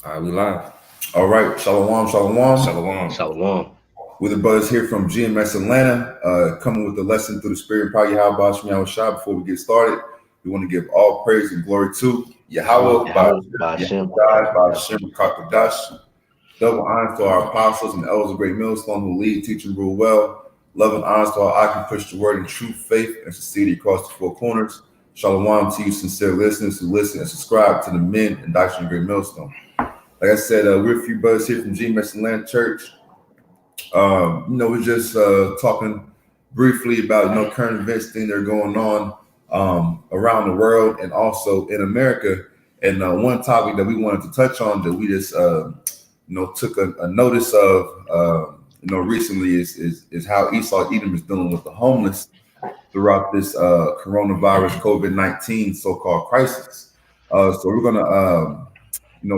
All right, we live. All right, shalom, shalom. Shalom. Shalom. We're the brothers here from GMS Atlanta, coming with the lesson through the Spirit and Power Yahweh Shem Shah. Before we get started, we want to give all praise and glory to Yahweh, by Yahweh Ba'Shem. Yahweh, by Shem Kakadash. Double honors to our apostles and elders of Great Millstone who lead, teach, and rule well. Love and honors to our I can push the word in true faith and sincerity across the four corners. Shalom to you, sincere listeners who listen and subscribe to the men and doctrine of Great Millstone. Like I said, we're a few brothers here from GMS Atlanta Church. We're just talking briefly about current events, things that are going on around the world and also in America. And one topic that we wanted to touch on that we just took a notice of recently is how Esau Edom is dealing with the homeless throughout this coronavirus COVID-19 so-called crisis. So we're gonna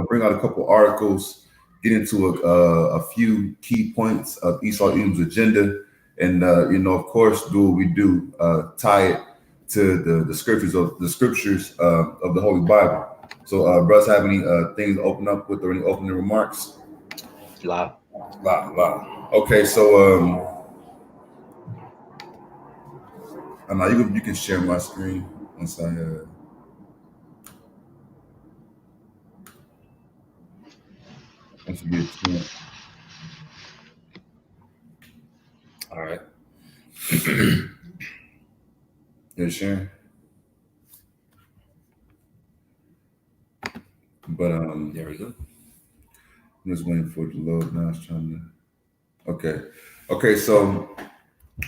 bring out a couple articles, get into a few key points of Esau Edom's agenda, and of course, do what we do, tie it to the scriptures of the Holy Bible. So, brothers, have any things to open up with or any opening remarks? Live. Okay, so now you can share my screen once I. Once you get to it. All right. Yeah, Sharon. But There we go. I'm just waiting for it to load now. It's trying to. Okay. So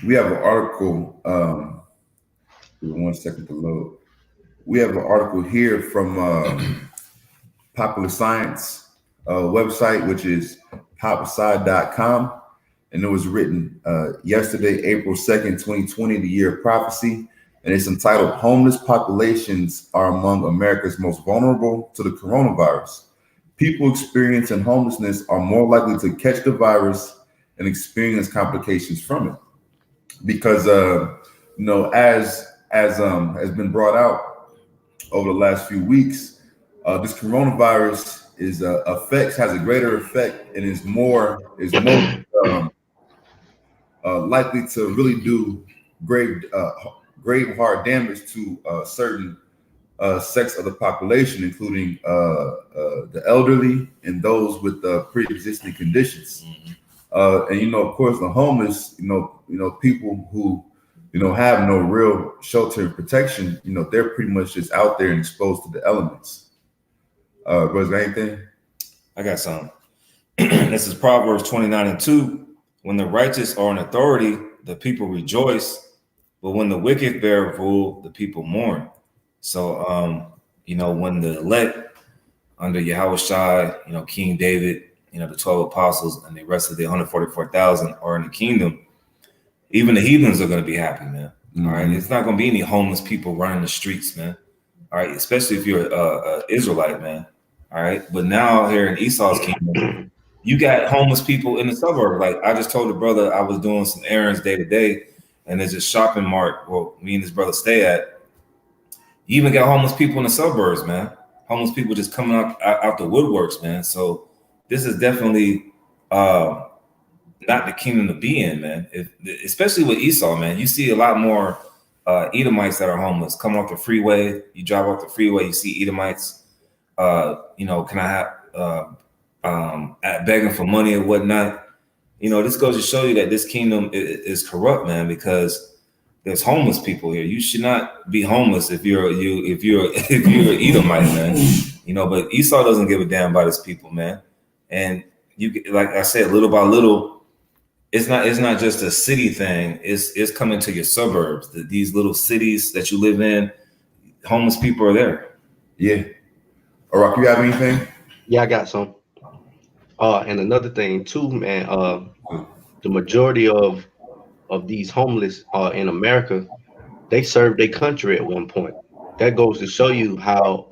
we have an article. Give me 1 second to load. We have an article here from Popular Science website, which is popsci.com, and it was written yesterday, April 2nd, 2020, the year of prophecy, and it's entitled "Homeless Populations Are Among America's Most Vulnerable to the Coronavirus. People experiencing homelessness are more likely to catch the virus and experience complications from it." Because as has been brought out over the last few weeks, this coronavirus has a greater effect and is more likely to really do grave hard damage to certain sects of the population, including the elderly and those with pre-existing conditions. And of course, the homeless, people who have no real shelter and protection, they're pretty much just out there and exposed to the elements. Was there anything? I got some. This is Proverbs 29:2. When the righteous are in authority, the people rejoice, but when the wicked bear rule, the people mourn. So, when the elect under Yahweh Shai, King David, the 12 apostles and the rest of the 144,000 are in the kingdom, even the heathens are going to be happy, man. Mm-hmm. All right. It's not going to be any homeless people running the streets, man. All right. Especially if you're an Israelite, man. All right. But now here in Esau's kingdom, you got homeless people in the suburb. Like I just told the brother I was doing some errands day to day, and there's a shopping mart where me and his brother stay at. You even got homeless people in the suburbs, man. Homeless people just coming out the woodworks, man. So this is definitely not the kingdom to be in, man. Especially with Esau, man. You see a lot more Edomites that are homeless coming off the freeway. You drive off the freeway, you see Edomites. Can I have begging for money or whatnot? This goes to show you that this kingdom is corrupt, man. Because there's homeless people here. You should not be homeless if you're an Edomite, man. But Esau doesn't give a damn about his people, man. And like I said, little by little, it's not just a city thing. It's coming to your suburbs. These little cities that you live in, homeless people are there. Yeah. Rock, you have anything? Yeah, I got some. And another thing too, man. The majority of these homeless in America, they served their country at one point. That goes to show you how.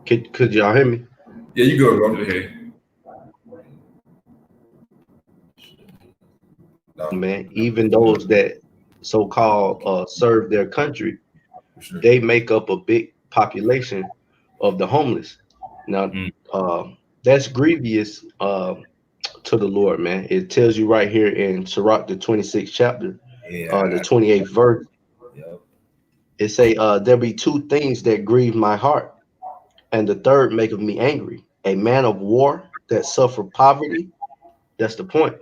Could y'all hear me? Yeah, you go, bro. Okay. Man, even those that so-called serve their country, they make up a big population of the homeless. Now, Mm. that's grievous to the Lord, man. It tells you right here in Sirach, the 26th chapter, the Yeah. 28th verse. Yep. It say, there be two things that grieve my heart, and the third maketh me angry. A man of war that suffer poverty. That's the point.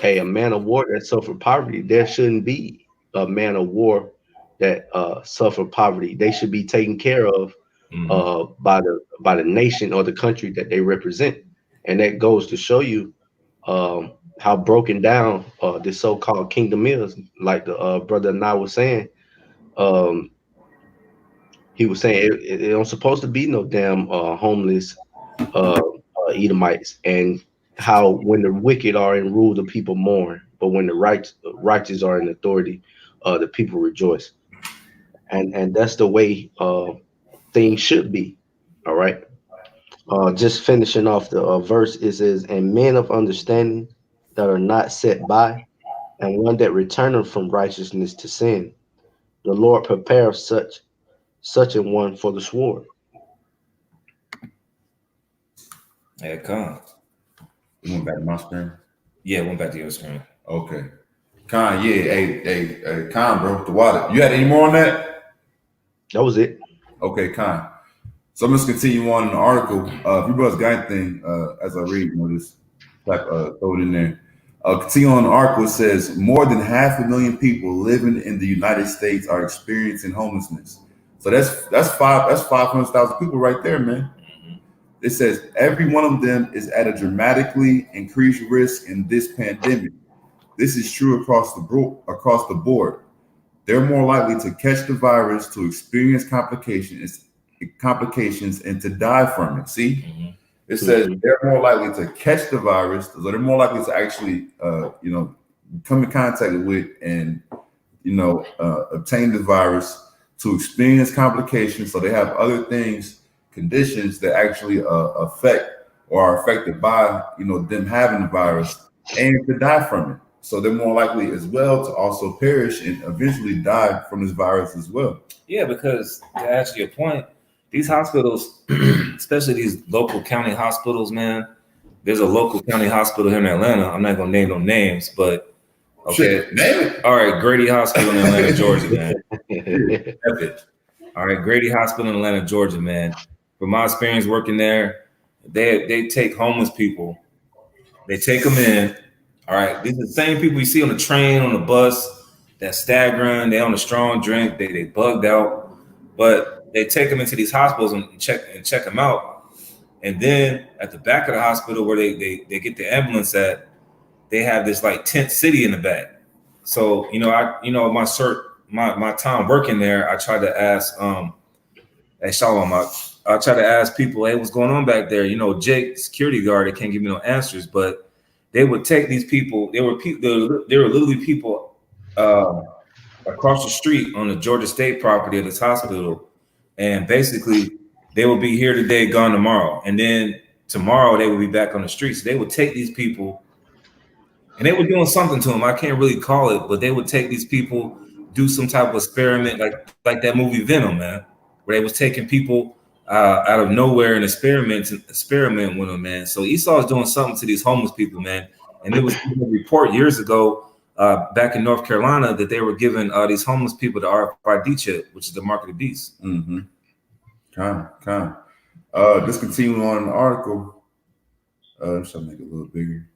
A man of war that suffer poverty. There shouldn't be a man of war that suffer poverty. They should be taken care of Mm-hmm. by the nation or the country that they represent. And that goes to show you how broken down this so-called kingdom is. Like the brother and I was saying, um, he was saying it don't supposed to be no damn homeless Edomites, and how when the wicked are in rule, the people mourn, but when the righteous are in authority, the people rejoice. And that's the way things should be. All right. Just finishing off the verse, it says, "And men of understanding that are not set by, and one that returneth from righteousness to sin, the Lord prepares such a one for the sword." Yeah, come. You went back to my screen. Yeah, went back to your screen. Okay. Con, yeah, hey, Con, bro, the water. You had any more on that? That was it. Okay, Con. So I'm just continue on in the article. If you brothers got anything, as I read, just throw it in there. Continue on the article. It says more than 500,000 people living in the United States are experiencing homelessness. So that's 500,000 people right there, man. It says every one of them is at a dramatically increased risk in this pandemic. This is true across the board. They're more likely to catch the virus, to experience complications, and to die from it. See, Mm-hmm. it says Mhm. they're more likely to catch the virus, so they're more likely to actually, come in contact with and obtain the virus, to experience complications. So they have other things, conditions that actually affect or are affected by them having the virus, and to die from it. So they're more likely as well to also perish and eventually die from this virus as well. Yeah, because to answer your point, these hospitals, especially these local county hospitals, man. There's a local county hospital here in Atlanta. I'm not gonna name no names, but okay. Shit, name it. All right, Grady Hospital in Atlanta, Georgia, man. Yeah, Epic. All right, Grady Hospital in Atlanta, Georgia, man. From my experience working there, they take homeless people, they take them in. All right, these are the same people you see on the train, on the bus, that staggering, they on a strong drink, they bugged out, but they take them into these hospitals and check them out. And then at the back of the hospital where they get the ambulance at, they have this like tent city in the back. So my time working there, I tried to ask hey Shalom, I try to ask people, hey, what's going on back there? Jake, security guard, they can't give me no answers, but they would take these people. There were literally people uh, across the street on the Georgia State property of this hospital, and basically they will be here today, gone tomorrow, and then tomorrow they will be back on the streets. They would take these people, and they were doing something to them. I can't really call it, but they would take these people, do some type of experiment, like that movie Venom, man, where they was taking people out of nowhere and experiment with them, man. So Esau is doing something to these homeless people, man. And there was a report years ago back in North Carolina that they were giving these homeless people the RFID chip, which is the mark of the beast. Mm-hmm. Kind. Just continuing on in the article. Should make it a little bigger.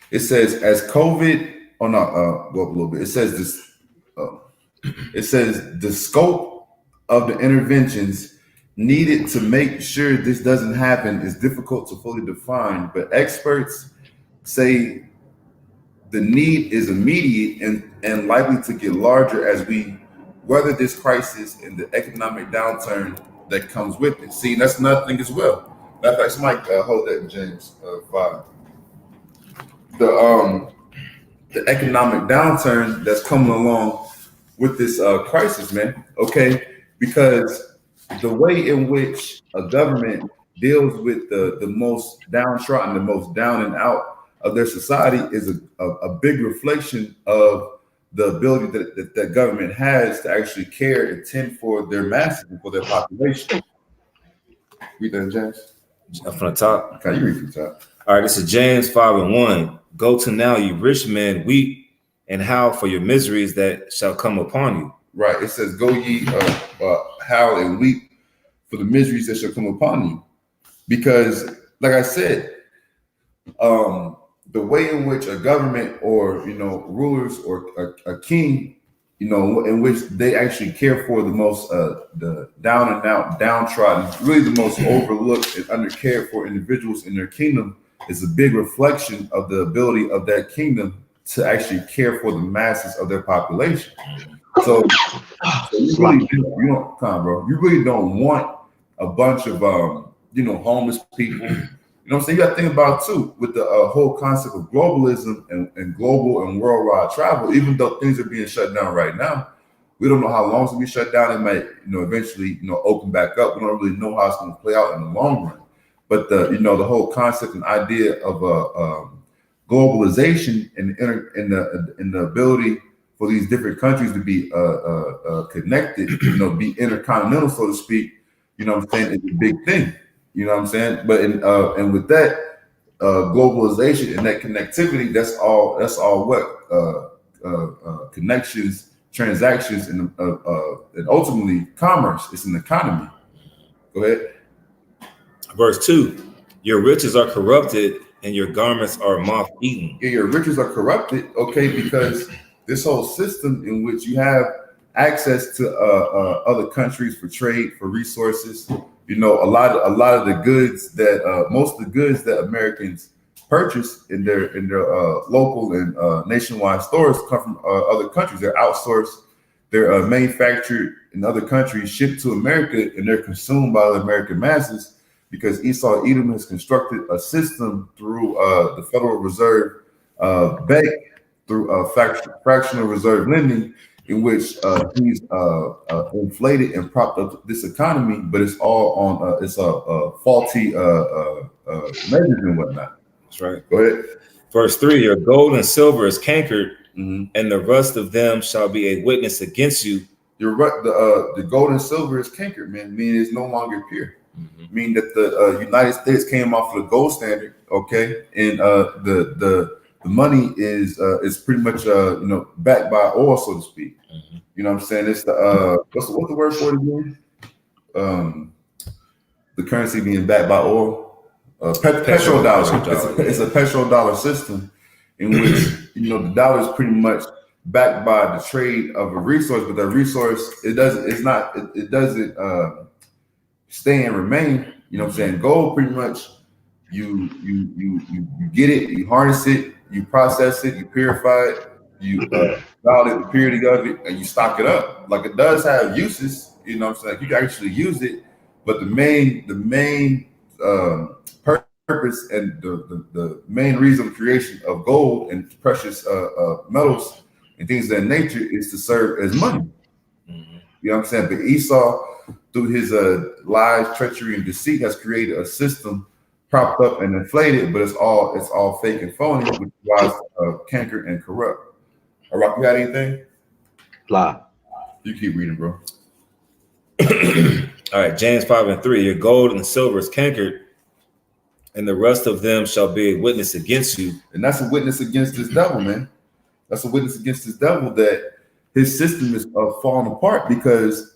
It says as COVID. Oh no, go up a little bit. It says this. It says the scope of the interventions needed to make sure this doesn't happen is difficult to fully define, but experts say the need is immediate and likely to get larger as we weather this crisis and the economic downturn that comes with it. See, that's nothing as well. Matter of fact, somebody hold that, James 5. The economic downturn that's coming along with this crisis, man. Okay, because the way in which a government deals with the most downtrodden, the most down and out of their society is a big reflection of the ability that government has to actually care and tend for their masses and for their population. Read that, James. From the top. Okay, you read from the top. All right, this is James 5:1. Go to now, you rich men, weep and howl for your miseries that shall come upon you. Right. It says, go ye howl and weep for the miseries that shall come upon you. Because, like I said, the way in which a government or, rulers or a king, in which they actually care for the most, the down and out, downtrodden, really the most overlooked and undercared for individuals in their kingdom is a big reflection of the ability of that kingdom to actually care for the masses of their population. So you really don't, come on, bro. You really don't want a bunch of homeless people. You know what I'm saying? You got to think about too with the whole concept of globalism and global and worldwide travel. Even though things are being shut down right now, we don't know how long it's gonna be shut down. It might, eventually, open back up. We don't really know how it's going to play out in the long run. But the whole concept and idea of globalization and the ability for these different countries to be connected, be intercontinental, so to speak, what I'm saying, is a big thing. You know what I'm saying? But and with that globalization and that connectivity, that's all what connections, transactions, and ultimately commerce. It's an economy. Go ahead. Verse 2, your riches are corrupted and your garments are moth-eaten. Yeah, your riches are corrupted, okay, because this whole system in which you have access to other countries for trade, for resources, a lot of the goods that most of the goods that Americans purchase in their local and nationwide stores come from other countries. They're outsourced, they're manufactured in other countries, shipped to America, and they're consumed by the American masses. Because Esau Edom has constructed a system through the Federal Reserve Bank, through fractional reserve lending, in which he's inflated and propped up this economy, but it's all on it's a faulty measures and whatnot. That's right. Go ahead. Verse 3, your gold and silver is cankered, and the rust of them shall be a witness against you. The gold and silver is cankered, man, meaning it's no longer pure. Meaning that the United States came off of the gold standard, okay, and the money is pretty much backed by oil, so to speak. You know what I'm saying? It's the what's the word for it again? The currency being backed by oil, petrodollar. It's a petrodollar system in which the dollar is pretty much backed by the trade of a resource, but that resource it doesn't stay and remain. You know what I'm saying? Gold pretty much you get it, you harness it, you process it, you purify it, you validate the purity of it, and you stock it up. Like, it does have uses, you know what I'm saying? Like, you can actually use it, but the main purpose and the main reason of creation of gold and precious metals and things of that nature is to serve as money. You know what I'm saying? But Esau, through his lies, treachery, and deceit, has created a system propped up and inflated, but it's all fake and phony, which is why it's cankered and corrupt. All right, you got anything? Lie. You keep reading, bro. All right, James 5:3, your gold and silver is cankered, and the rest of them shall be a witness against you. And that's a witness against this devil, man. That's a witness against this devil that his system is falling apart because,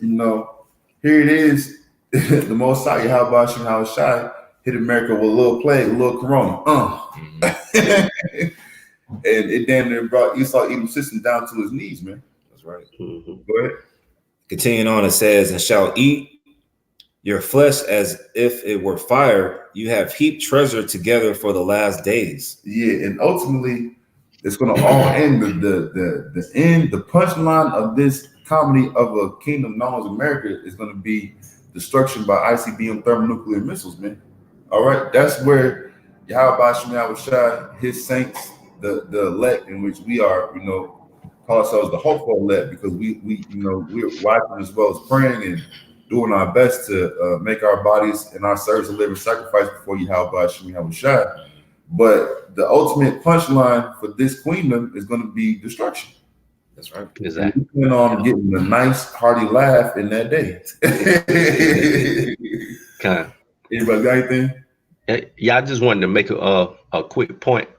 here it is, the Most High, Yahweh Shai, hit America with a little plague, a little corona. And it damn near brought Esau Edom system down to his knees, man. That's right. Go ahead. Continuing on, it says, and shall eat your flesh as if it were fire. You have heaped treasure together for the last days. Yeah, and ultimately, it's going to all end. The end, the punchline of this comedy of a kingdom known as America is going to be destruction by ICBM thermonuclear missiles, man. All right, that's where Yahweh Shai, his saints, the elect, in which we are, call ourselves the hopeful elect, because we're watching as well as praying and doing our best to make our bodies and our service a living sacrifice before Yahweh Shai. But the ultimate punchline for this queendom is going to be destruction. That's right. Exactly. We plan on getting a nice hearty laugh in that day. Okay. Anybody got anything? Yeah, I just wanted to make a quick point.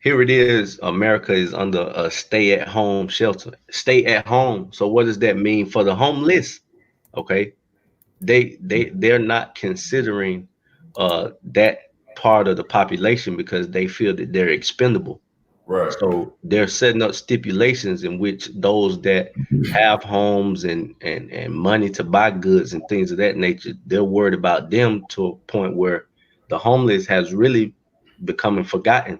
Here it is. America is under a stay-at-home shelter. Stay at home. So what does that mean for the homeless? Okay, they're not considering that part of the population because they feel that they're expendable. Right. So they're setting up stipulations in which those that have homes and money to buy goods and things of that nature, they're worried about them to a point where the homeless has really becoming forgotten.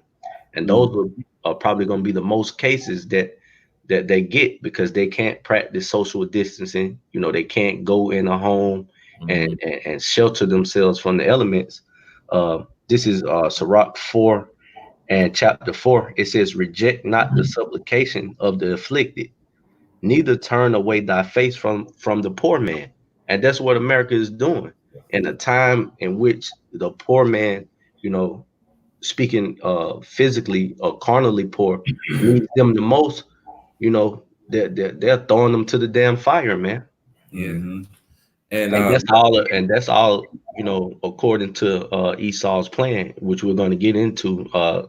And those are probably going to be the most cases that they get because they can't practice social distancing. You know, they can't go in a home and shelter themselves from the elements. This is Sirach 4 and chapter 4. It says, "Reject not the supplication of the afflicted, neither turn away thy face from the poor man." And that's what America is doing in a time in which the poor man, you know, speaking physically or carnally poor, needs them the most. You know, they're throwing them to the damn fire, man. Yeah. Mhm. And And that's all, you know, according to Esau's plan, which we're going to get into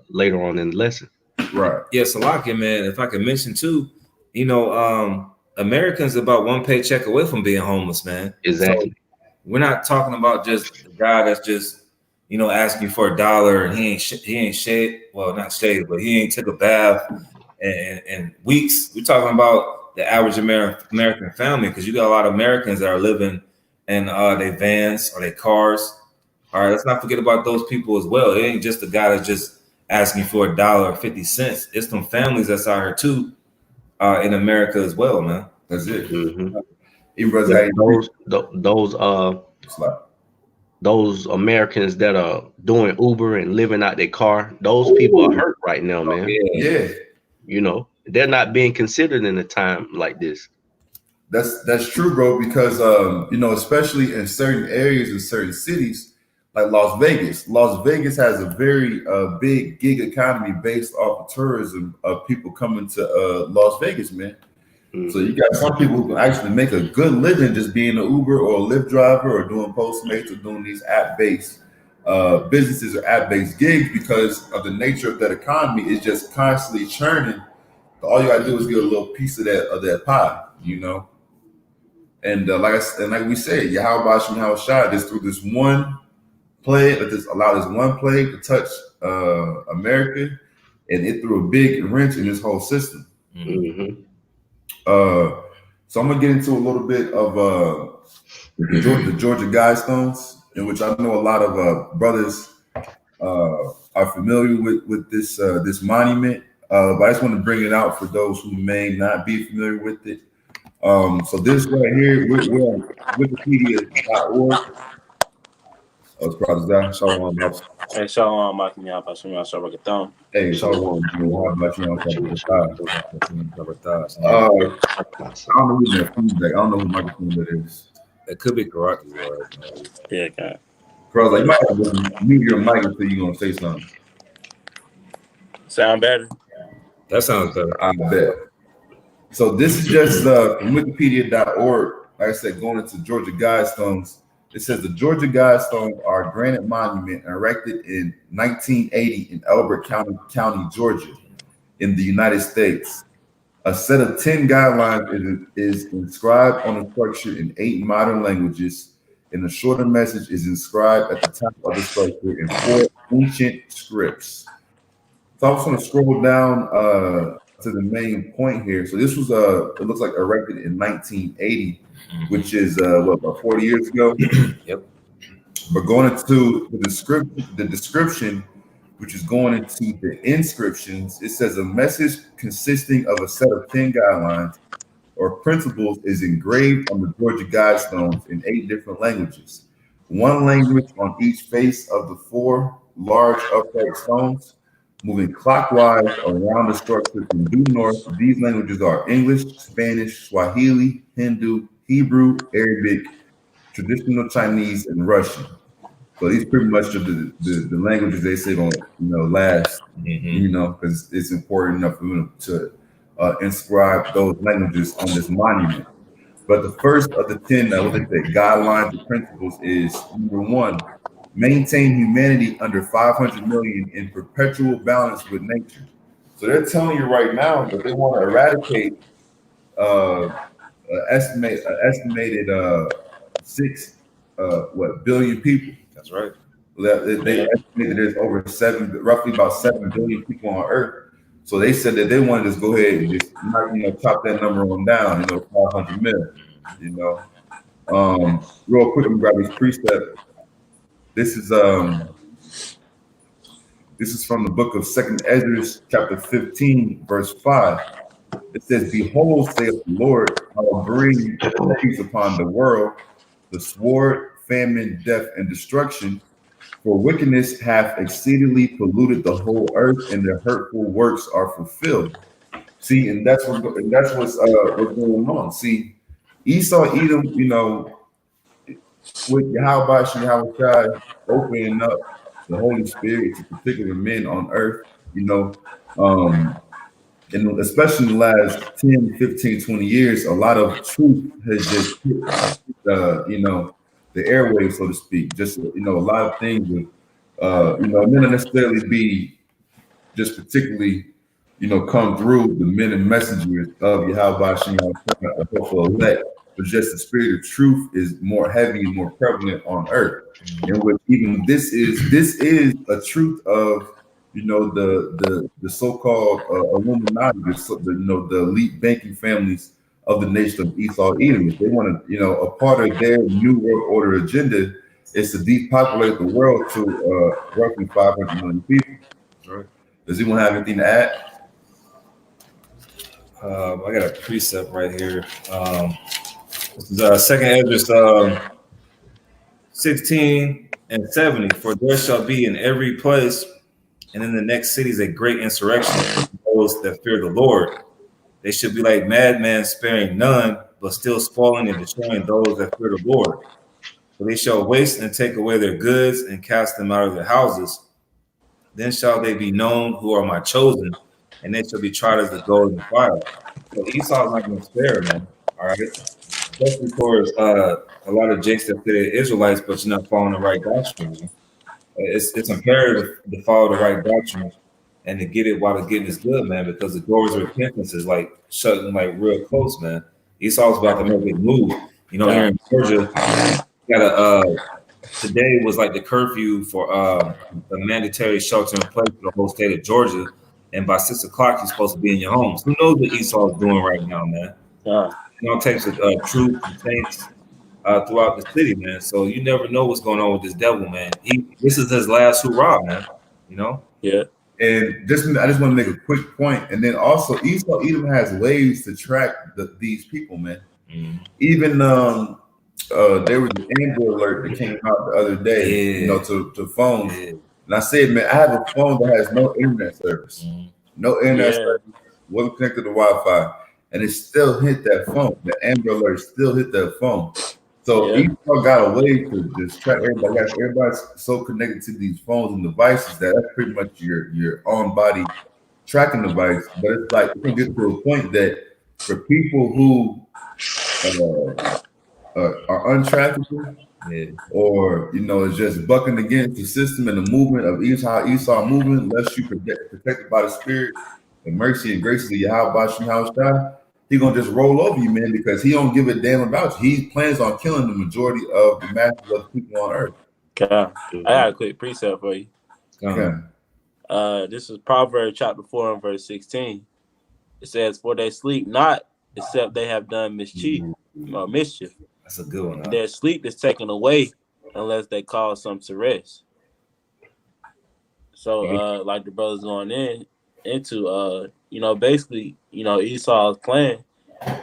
later on in the lesson. Right. yeah, Salakia, man, if I could mention too, Americans about one paycheck away from being homeless, man. So Exactly. we're not talking about just the guy that's just, asking for $1 and he ain't shaved, well, not shaved, but he ain't took a bath in weeks. We're talking about the average American family because you got a lot of Americans that are living in their vans or their cars. All right, let's not forget about those people as well. It ain't just the guy that's just asking for $1.50. It's some families that's out here too in America as well, man. That's it. Hmm. Even brothers But got it's like, those Americans that are doing Uber and living out their car, those people are hurt right now, man. Yeah. yeah, You know, they're not being considered in a time like this. that's true, bro. Because especially in certain areas in certain cities, like Las Vegas. Las Vegas has a very big gig economy based off of tourism of people coming to Las Vegas, man. So you Hmm. got some people who can actually make a good living just being an Uber or a Lyft driver or doing Postmates or doing these app-based businesses or app-based gigs because of the nature of that economy is just constantly churning. All you gotta do is get a little piece of that pie, you know. And like we said, Yahweh Shem Shah just through this one plague, just allow this one plague to touch America, and it threw a big wrench in this whole system. Hmm. Uh, so I'm gonna get into a little bit of the Georgia Guidestones, in which I know a lot of brothers are familiar with this monument. But I just want to bring it out for those who may not be familiar with it. So this right here, we're on Wikipedia.org. Oh, it's probably that. Shalom, Bob. Hey, Shalom, Mike, me up. I should be on Shabbat. Hey, Shalom. Shalom. How about you on Shalom. Shabbat? Yeah. I don't know who's that feedback. I don't know who microphone that is. It could be Karate War. Yeah, God. Bro, like you might have to mute your mic until you're gonna say something. Sound better? That sounds better. I bet. So this is just from Wikipedia.org. Like I said, going into Georgia Guidestones. It says the Georgia Guidestones are a granite monument erected in 1980 in Elbert County, Georgia, in the United States. A set of 10 guidelines is inscribed on the structure in 8 modern languages, and a shorter message is inscribed at the top of the structure in 4 ancient scripts. So I'm just going to scroll down to the main point here. So this was it looks like erected in 1980, which is about 40 years ago. Yep. But going into the description, which is going into the inscriptions, it says a message consisting of a set of 10 guidelines or principles is engraved on the Georgia Guidestones in 8 different languages. One language on each face of the 4 large upright stones, moving clockwise around the structure from due north. These languages are English, Spanish, Swahili, Hindu, Hebrew, Arabic, traditional Chinese, and Russian. So these pretty much are the languages they say going last, because it's important enough for them to inscribe those languages on this monument. But the first of the 10, what they say, guidelines and principles is number 1. maintain humanity under 500 million in perpetual balance with nature. So they're telling you right now that they want to eradicate estimated 6 billion people. That's right. They estimate that there's roughly about 7 billion people on Earth. So they said that they wanted to just go ahead and just chop that number on down. 500 million. Real quick, I'm gonna grab this precept. This is from the book of Second Ezra, chapter 15, verse 5. It says, "Behold, saith the Lord, I will bring plagues upon the world, the sword, famine, death, and destruction. For wickedness hath exceedingly polluted the whole earth, and their hurtful works are fulfilled." See, and that's what's going on. See, Esau, Edom, with Yahweh Shai opening up the Holy Spirit to particular men on earth, and especially in the last 10, 15, 20 years, a lot of truth has just hit, the airwaves, so to speak. Just, a lot of things with, it may not necessarily be just particularly, come through the men and messengers of Yahweh Shemel, the hopeful elect, but just the spirit of truth is more heavy and more prevalent on earth. And which even this is a truth of, the so-called Illuminati, the elite banking families of the nation of Esau Edom. If they want to, a part of their new world order agenda is to depopulate the world to roughly 500 million people. Right. Does anyone have anything to add? I got a precept right here. This is Second Ezra 16 and 70. For there shall be in every place and in the next cities a great insurrection of those that fear the Lord. They should be like madmen, sparing none, but still spoiling and destroying those that fear the Lord. For they shall waste and take away their goods and cast them out of their houses. Then shall they be known who are my chosen, and they shall be tried as the gold and fire. So Esau's not going to spare, man. All right. Especially towards a lot of jakes that say they're Israelites, but you're not following the right doctrine. Man. It's imperative to follow the right doctrine and to get it while the getting is good, man, because the doors of repentance is like shutting like real close, man. Esau's about to make a move. Here in Georgia, today was like the curfew for a mandatory shelter in place for the whole state of Georgia. And by 6 o'clock, you're supposed to be in your homes. Who knows what Esau's doing right now, man? Takes truth and saints throughout the city, man. So you never know what's going on with this devil, man. This is his last hurrah, man. Yeah. And I just want to make a quick point. And then also, Esau Edom has ways to track these people, man. Mm-hmm. Even there was an Amber Alert that came out the other day, to phones. Yeah. And I said, man, I have a phone that has no internet service. Mm-hmm. No internet service, wasn't connected to Wi-Fi. And it still hit that phone. The Amber Alert still hit that phone. So Esau got a way to just track everybody. Everybody's so connected to these phones and devices that's pretty much your on-body tracking device. But it's like you can get to a point that for people who are untrackable, or it's just bucking against the system and the movement of Esau movement, unless you protected by the spirit and mercy and grace of Yahweh Shai, he gonna just roll over you, man, because he don't give a damn about you. He plans on killing the majority of the masses of people on earth. Okay. I got a quick precept for you. This is Proverbs chapter 4 and verse 16. It says, "For they sleep not, except they have done mischief." That's a good one. Their sleep is taken away unless they cause some to rest. So, like the brothers going into, basically, Esau's plan.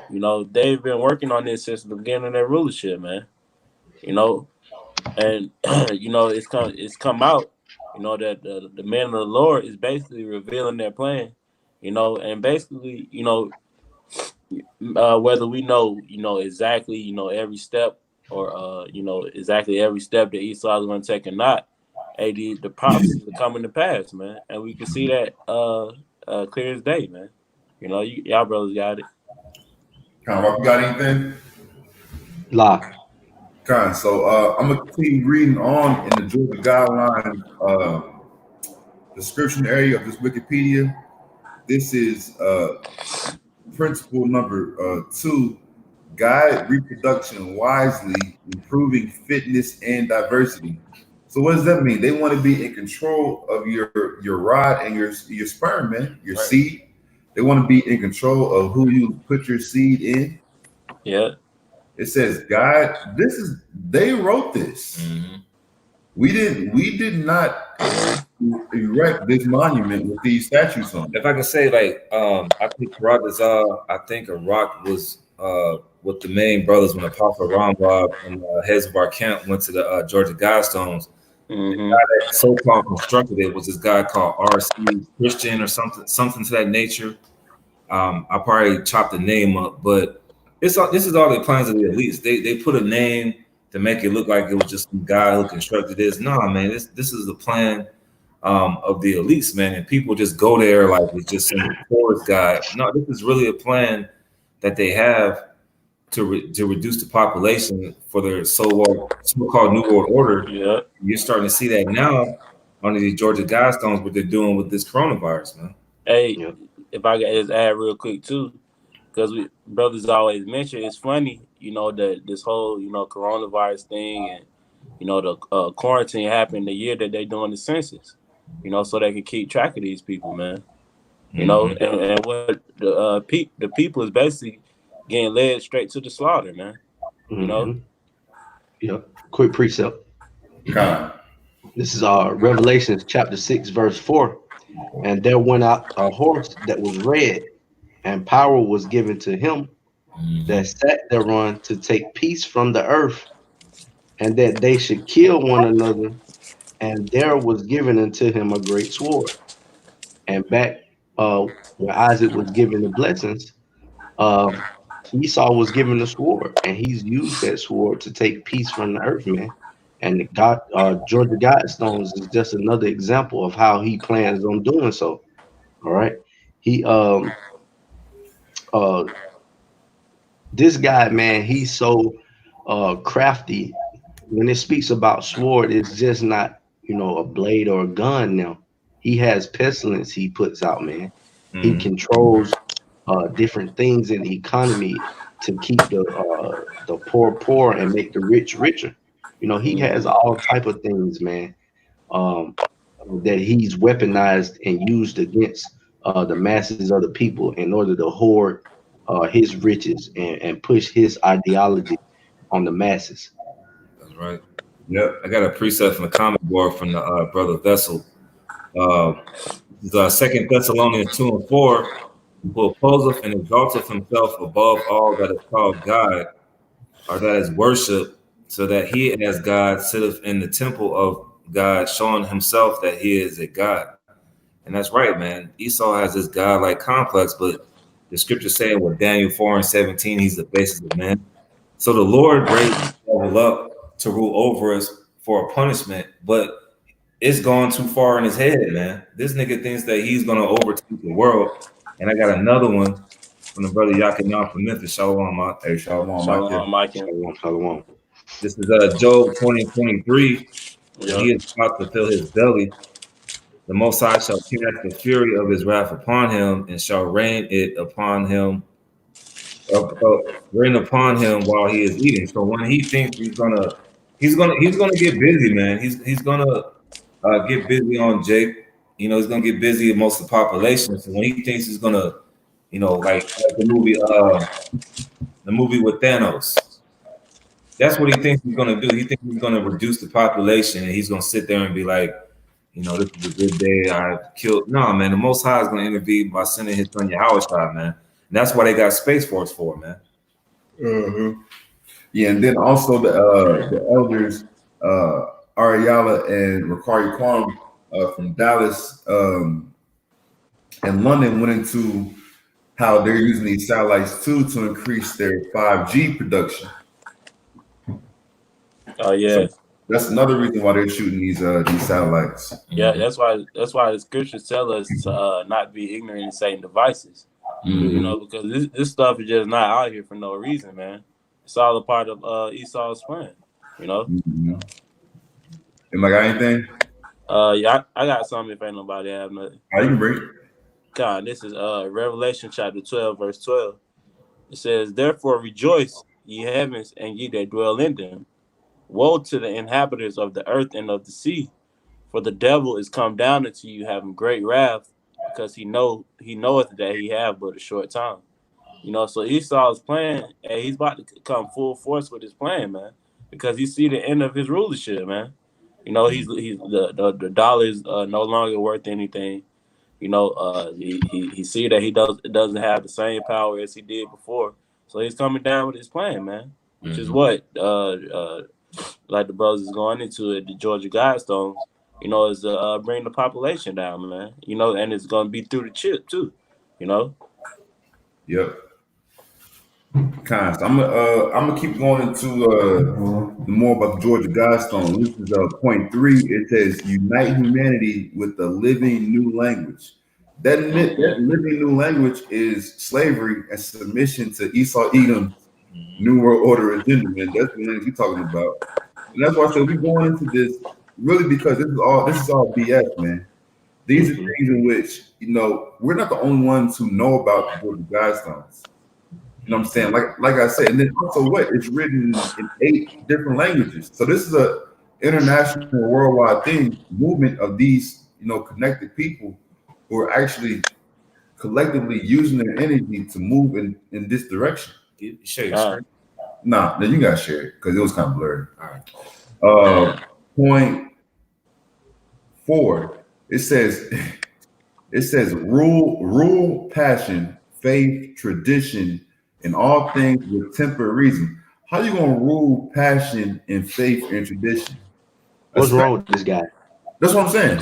They've been working on this since the beginning of their rulership, man. And it's come out, that the man of the Lord is basically revealing their plan, and basically, whether we know, exactly, every step or, exactly every step that Esau is going to take or not, the prophecies are coming to pass, man. And we can see that clear as day, man. Y'all brothers got it. You got anything? La. So I'm gonna continue reading on in the Georgia guideline description area of this Wikipedia. This is principle number 2: guide reproduction wisely, improving fitness and diversity. So what does that mean? They want to be in control of your rod and your sperm, man, your seed. They want to be in control of who you put your seed in. Yeah. It says, God, they wrote this. Mm-hmm. We did not erect this monument with these statues on it. If I can say, like, I think I think Iraq was with the main brothers when Apostle Rambab and heads of our camp went to the Georgia Guidestones. The guy that so-called constructed it was this guy called R.C. Christian or something to that nature. I probably chopped the name up, but this is all the plans of the elites. They put a name to make it look like it was just some guy who constructed this. Nah, man, this is the plan of the elites, man, and people just go there like it's just some forest guy. No, this is really a plan that they have to reduce the population for their so-called New World Order. Yeah. You're starting to see that now under these Georgia Guidestones, what they're doing with this coronavirus, man. Hey, if I could just add real quick too, because we brothers always mention, it's funny, that this whole coronavirus thing and the quarantine happened the year that they doing the census, so they can keep track of these people, man. Mm-hmm. And what the people is basically getting led straight to the slaughter, man. Yeah. Quick precept. This is Revelation chapter 6, verse 4. And there went out a horse that was red, and power was given to him that sat thereon to take peace from the earth, and that they should kill one another. And there was given unto him a great sword. And back where Isaac was given the blessings, Esau was given the sword, and he's used that sword to take peace from the earth, man. And God, Georgia Guidestones is just another example of how he plans on doing so. All right, he this guy, man, he's so crafty. When it speaks about sword, it's just not a blade or a gun. Now he has pestilence he puts out, man. He controls different things in the economy to keep the poor and make the rich richer. He has all type of things, man, that he's weaponized and used against the masses of the people in order to hoard his riches and push his ideology on the masses. That's right. Yep. I got a precept from the comment board from the brother Vessel. This is 2 Thessalonians 2:4. Who opposeth and exalteth himself above all that is called God, or that is worship, so that he as God sitteth in the temple of God, showing himself that he is a God. And that's right, man. Esau has this God-like complex, but the scripture saying with Daniel 4:17, he's the basis of man. So the Lord raised the devil up to rule over us for a punishment, but it's gone too far in his head, man. This nigga thinks that he's going to overtake the world. And I got another one from the brother Yakinan from Memphis. Shalom, Mike. Hey, Shalom, Mike. Shalom. This is Job 20:23. He is about to fill his belly. The Most High shall cast the fury of his wrath upon him, and shall rain upon him while he is eating. So when he thinks he's gonna get busy, man. He's gonna get busy on Jake. He's gonna get busy with most of the population. So when he thinks he's gonna, like the movie with Thanos, that's what he thinks he's gonna do. He thinks he's gonna reduce the population, and he's gonna sit there and be like, this is a good day. I killed. No, man. The Most High is gonna intervene by sending his son Yahushua, man. And that's why they got Space Force for, man. Mm-hmm. Yeah, and then also the elders, Ariala and Rakari Kwam from Dallas and London went into how they're using these satellites too to increase their 5G production. Oh yeah, so that's another reason why they're shooting these satellites. Yeah, that's why the scriptures tell us to not be ignorant in Satan's devices. Because this stuff is just not out here for no reason, man. It's all a part of Esau's plan. You know. Mm-hmm. Am I got anything? Yeah, I got something if ain't nobody have nothing. Oh, you can bring it. God, this is Revelation chapter 12, verse 12. It says, "Therefore rejoice, ye heavens, and ye that dwell in them. Woe to the inhabitants of the earth and of the sea, for the devil is come down unto you having great wrath, because he knoweth that he have but a short time." You know, so Esau's plan, and he's about to come full force with his plan, man, because he see the end of his rulership, man. You know, he's the dollar is no longer worth anything. You know, he see that he doesn't have the same power as he did before, so he's coming down with his plan, man. Which is what like the brothers is going into it, the Georgia Guidestones. You know, is bring the population down, man. You know, and it's gonna be through the chip too. You know. Yep. Kind. So I'm gonna keep going into more about the Georgia Guidestone. This is point 3. It says unite humanity with a living new language. That living new language is slavery and submission to Esau Edom's New World Order agenda, man. That's the language you're talking about. And that's why I said we're going into this really because this is all BS, man. These are things in which, you know, we're not the only ones who know about the Georgia Guidestones. You know what I'm saying? Like I said, and then also what? It's written in 8 different languages. So this is a international worldwide thing, movement of these, you know, connected people who are actually collectively using their energy to move in this direction. Share your screen. Nah, then you gotta share it because it was kind of blurry. All right. Point 4. It says rule, passion, faith, tradition, and all things with temper reason. How you gonna rule passion and faith and tradition? What's wrong with this guy? That's what I'm saying.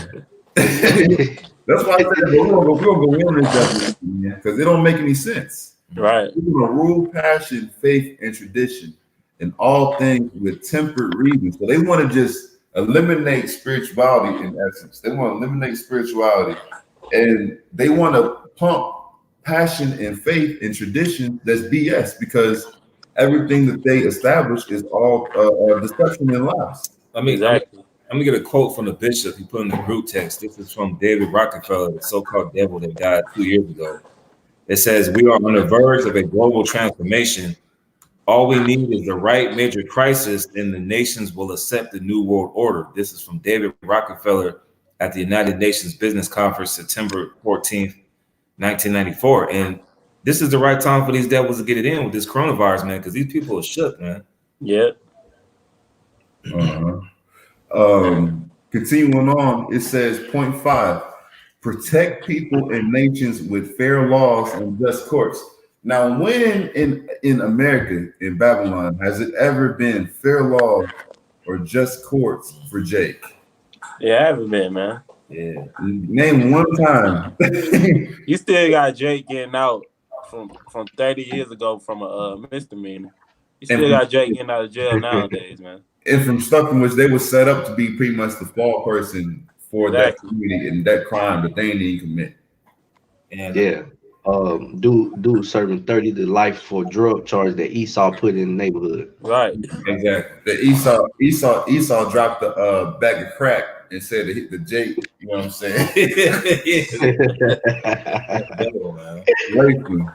That's why I said we're gonna go in this definition, because it don't make any sense. Right. We're gonna rule passion, faith, and tradition, and all things with tempered reason. So they want to just eliminate spirituality in essence. They want to eliminate spirituality, and they want to pump passion and faith and tradition. That's BS because everything that they establish is all deception and lies. Exactly. I'm gonna get a quote from the bishop. He put in the group text. This is from David Rockefeller, the so-called devil that died 2 years ago. It says, "We are on the verge of a global transformation. All we need is the right major crisis, and the nations will accept the new world order." This is from David Rockefeller at the United Nations Business Conference, September 14th, 1994. And this is the right time for these devils to get it in with this coronavirus, man, because these people are shook, man. Yeah. Continuing on, it says point 5, protect people and nations with fair laws and just courts. Now, when in America, in Babylon, has it ever been fair laws or just courts for Jake? Yeah, I haven't been, man. Yeah. Name one time. You still got Jake getting out from 30 years ago from a misdemeanor. You still got Jake getting out of jail nowadays, man. And from stuff in which they were set up to be pretty much the fall person for that community and that crime that they didn't commit. And Yeah. Dude serving 30 to life for drug charge that Esau put in the neighborhood. Right. Exactly. The Esau dropped the bag of crack and said to hit the Jake. You know what I'm saying?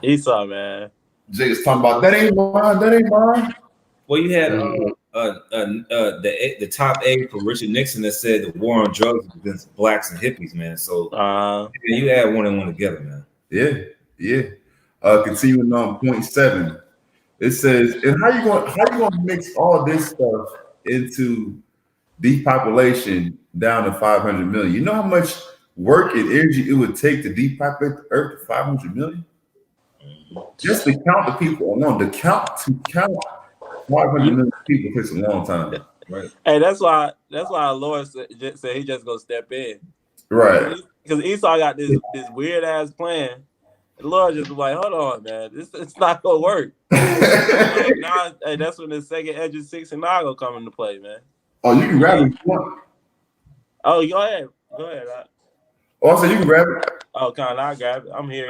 Esau, man. Jake is talking about that ain't mine. That ain't mine. Well, you had the top aide for Richard Nixon that said the war on drugs is against blacks and hippies, man. So you add one and one together, man. Yeah. Continuing on point 7, it says, and how you going to mix all this stuff into depopulation down to 500 million? You know how much work and energy it would take to depopulate the earth to 500 million? Just to count the people alone, to count 500 million people takes a long time. Right. Hey, that's why the Lord said he just gonna step in. Right. Because Esau got this weird ass plan. The Lord just was like, hold on, man, it's not gonna work. Now, hey, that's when the second edge of 6 and 9 gonna come into play, man. Oh, you can grab it. Oh, go ahead. Oh, so you can grab it. Oh, I'll grab it. I'm here.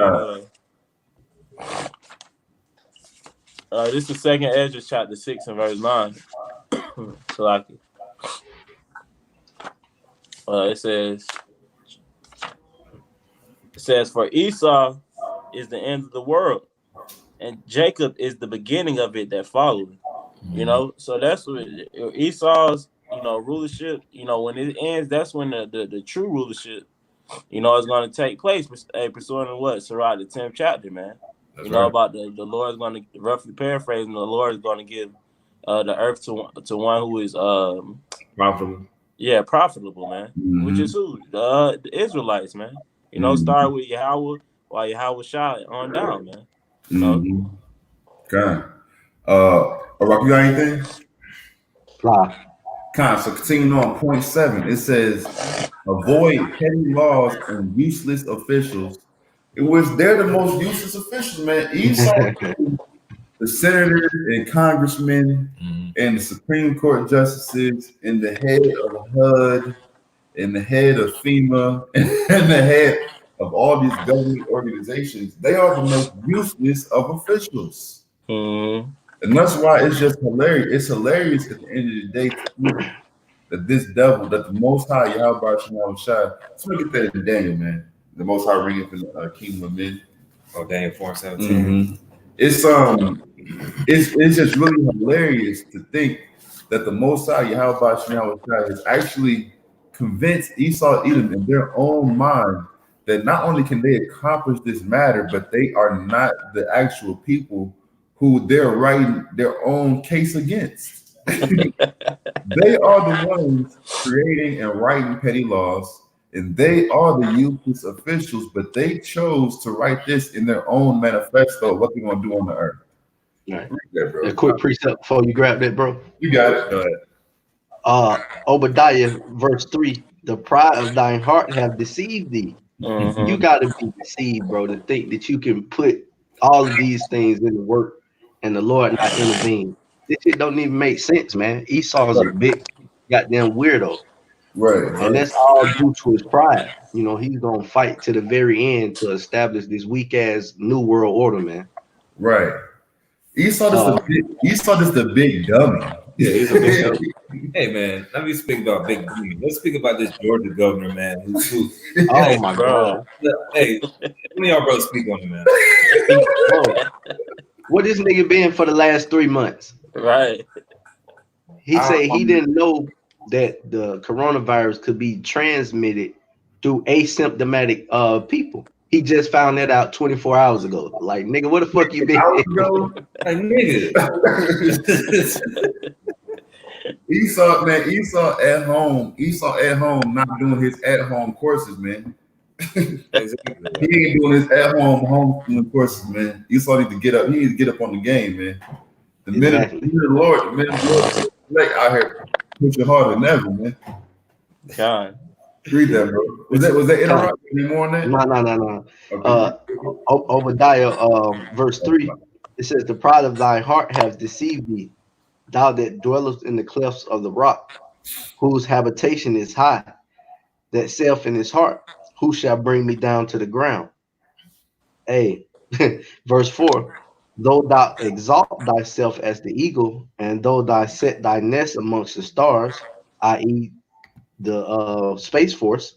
This is second Ezra chapter 6 and verse 9. So like, it says for Esau is the end of the world, and Jacob is the beginning of it that followed. You know, so that's what Esau's, rulership. When it ends, that's when the true rulership, is going to take place. Pursuing what Sirach, the 10th chapter, man. That's About the Lord is going to, roughly paraphrasing, the Lord is going to give the earth to one who is Profitable. Yeah, profitable, man. Mhm. Which is who? The Israelites, man. Start with Yahweh, while Yahweh shot on down, man. Mm-hmm. Okay. Rock, you got anything? Fly. So continuing on point 7, it says, avoid petty laws and useless officials. It was they're the most useless officials, man. Esau, the senators and congressmen and the Supreme Court justices and the head of the HUD and the head of FEMA and the head of all these government organizations, they are the most useless of officials. Mm-hmm. And that's why it's just hilarious. It's hilarious at the end of the day to think that this devil, that the Most High, Yahweh Shema Shai, let's look at that in Daniel, man. The Most High ringing from the kingdom of men. Oh, Daniel 4:17. Mm-hmm. It's just really hilarious to think that the Most High, Yahweh Shema Shai, has actually convinced Esau, Edom, in their own mind that not only can they accomplish this matter, but they are not the actual people who they're writing their own case against. They are the ones creating and writing petty laws, and they are the useless officials, but they chose to write this in their own manifesto of what they're going to do on the earth. Right. Read that, bro. A quick precept before you grab that, bro. You got it. Go ahead. Obadiah, verse 3, the pride of thine heart have deceived thee. Mm-hmm. You got to be deceived, bro, to think that you can put all of these things in the work and the Lord not intervene. This shit don't even make sense, man. Esau's a big goddamn weirdo. Right. And that's all due to his pride. He's going to fight to the very end to establish this weak-ass new world order, man. Right. Esau is the big dummy. Yeah, he's a big dummy. Hey, man, let me speak about big dummy. Let's speak about this Georgia governor, man. Oh, my God. Hey, let me y'all brothers speak on him, man. What this nigga been for the last 3 months? Right. He said he didn't know that the coronavirus could be transmitted through asymptomatic people. He just found that out 24 hours ago. Like, nigga, what the fuck you been? Like, nigga. Esau at home, not doing his at-home courses, man. Exactly. He ain't doing his at-home homeschooling courses, man. Esau need to get up. He needs to get up on the game, man. The minute the Lord, like out here pushing harder than ever, man. God. Read that, bro. Was that interrupted any more on that? No. Okay. Obadiah, verse 3, it says, the pride of thy heart has deceived thee, thou that dwellest in the clefts of the rock, whose habitation is high, that saith in his heart, who shall bring me down to the ground? Hey, verse 4, though thou exalt thyself as the eagle, and though thou set thy nest amongst the stars, i.e., the Space Force,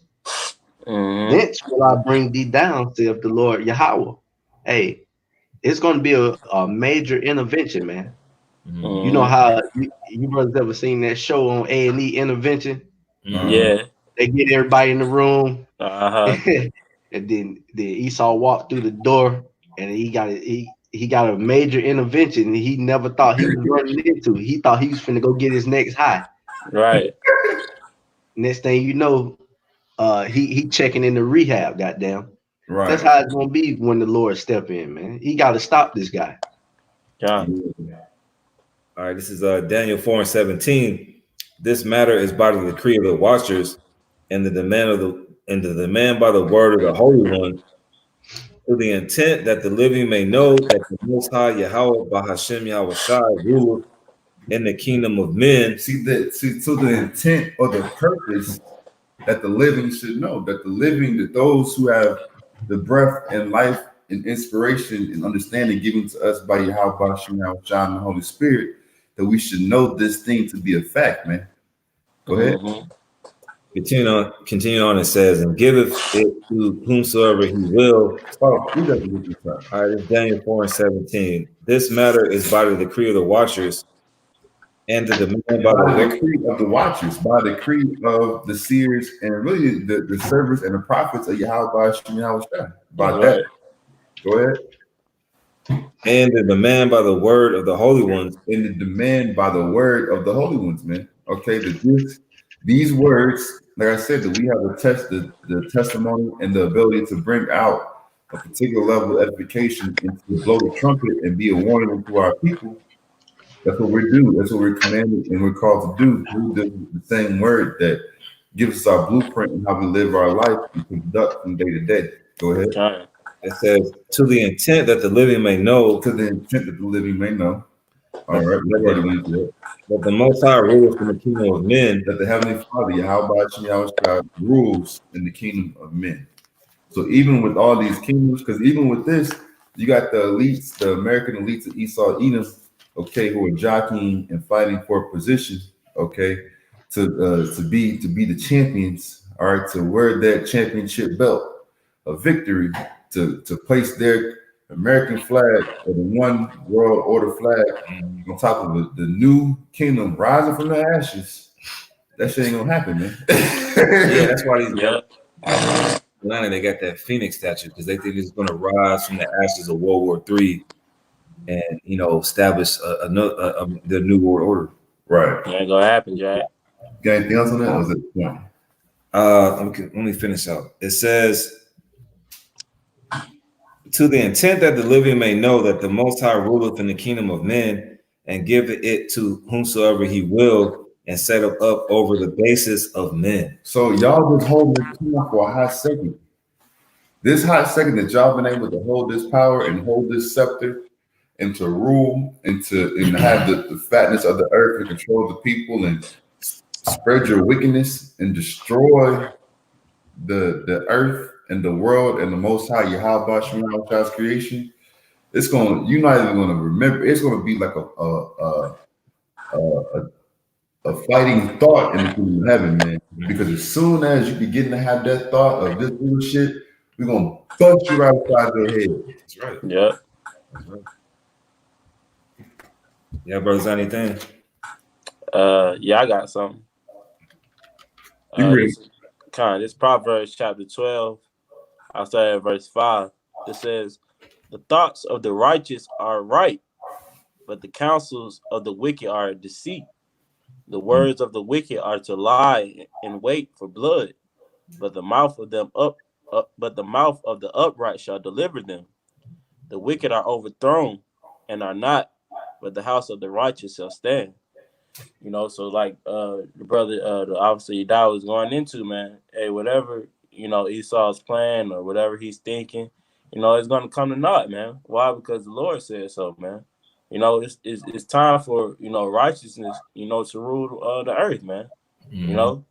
thence will I bring thee down, saith the Lord Yahweh. Hey, it's going to be a major intervention, man. You know how you brothers ever seen that show on A&E, Intervention? Yeah. They get everybody in the room, Uh-huh. and then Esau walked through the door, and he got a major intervention that he never thought he was running into. He thought he was finna go get his next high. Right. Next thing you know, he checking into rehab. Goddamn. Right. That's how it's gonna be when the Lord step in, man. He got to stop this guy. God. All right, this is Daniel 4:17. This matter is by the decree of the watchers, and the demand by the word of the Holy One, to the intent that the living may know that the Most High Yahweh Bahashem Yahweh Shai ruleth in the kingdom of men. So the intent or the purpose that the living should know, that those who have the breath and life and inspiration and understanding given to us by Yahweh Shai and the Holy Spirit, that we should know this thing to be a fact, man. Go ahead. Mm-hmm. Continue on, it says, and giveth it to whomsoever he will. Oh, we got to look this up. All right, it's Daniel 4:17. This matter is by the decree of the watchers and the demand by the By the word. decree of the watchers, by the decree of the seers, and really the servants and the prophets of Yahweh Shem Yahweh Shai. By that. Go ahead. And the demand by the word of the holy ones. And the demand by the word of the holy ones, man. Okay, these words, like I said, that we have the testimony and the ability to bring out a particular level of edification and to blow the trumpet and be a warning to our people. That's what we do. That's what we're commanded and we're called to do through the same word that gives us our blueprint and how we live our life and conduct from day to day. Go ahead. Okay. It says, to the intent that the living may know. To the intent that the living may know. All right, that the Most High rules in the kingdom of men. That the Heavenly Father, Yahweh Shem Yahweh Shai, rules in the kingdom of men. So even with all these kingdoms, because even with this, you got the elites, the American elites of Esau, Edom, okay, who are jockeying and fighting for position, okay, to be the champions, all right, to wear that championship belt of victory, to place their American flag or the one world order flag on top of the new kingdom rising from the ashes. That shit ain't gonna happen, man. Yeah, that's why these guys, Atlanta, they got that Phoenix statue because they think it's gonna rise from the ashes of World War III and establish the new world order. Right. Ain't gonna happen, Jack. Got anything else on that? Or was it point? Let me finish out. It says, to the intent that the living may know that the Most High ruleth in the kingdom of men and giveth it to whomsoever he will and set up over the basis of men. So y'all just hold this power for a hot second. This hot second that y'all been able to hold this power and hold this scepter and to rule and have the fatness of the earth and control the people and spread your wickedness and destroy the earth and the world and the Most High Yahweh Shem Yahweh Shai's creation. It's you're not even gonna remember. It's gonna be like a fighting thought in the kingdom of heaven, man. Because as soon as you begin to have that thought of this little shit, we're gonna punch you right upside your head. That's right. Yeah. That's right. Yeah, brothers, anything? Yeah, I got something. This Proverbs chapter 12. I'll start at verse 5. It says, the thoughts of the righteous are right, but the counsels of the wicked are a deceit. The words of the wicked are to lie and wait for blood, but the mouth of the upright shall deliver them. The wicked are overthrown and are not, but the house of the righteous shall stand. So like the brother, obviously Yadai was going into, man. Hey, whatever Esau's plan or whatever he's thinking, it's gonna come to naught, man. Why? Because the Lord said so, man. It's time for righteousness, to rule the earth, man. Mm-hmm.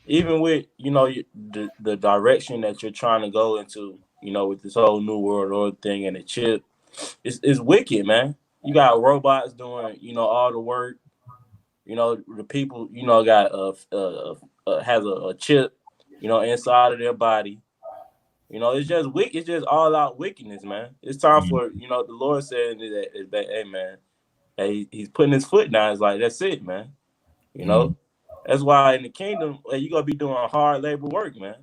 Even with the direction that you're trying to go into, with this whole new world order thing and the chip, it's wicked, man. You got robots doing all the work. The people got has a chip inside of their body. It's just wicked. It's just all out wickedness, man. It's time for the Lord saying that hey, man, hey, he's putting his foot down. It's like, that's it, man. That's why in the kingdom, you gonna be doing hard labor work, man.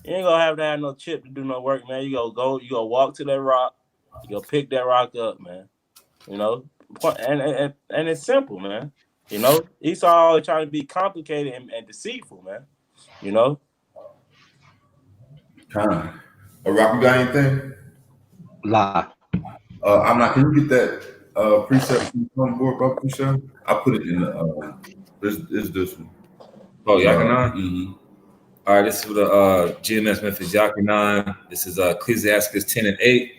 You ain't gonna have to have no chip to do no work, man. You gonna walk to that rock, you gonna pick that rock up, man. And it's simple, man. Esau always trying to be complicated and deceitful, man. Kind of. Rock, you got anything? Lie. I'm not. Can you get that precept on board, bro? I put it in the. This one. Oh, Yachanan? Mm-hmm. All right, this is the GMS Memphis Yachanan. This is Ecclesiastes 10 and 8.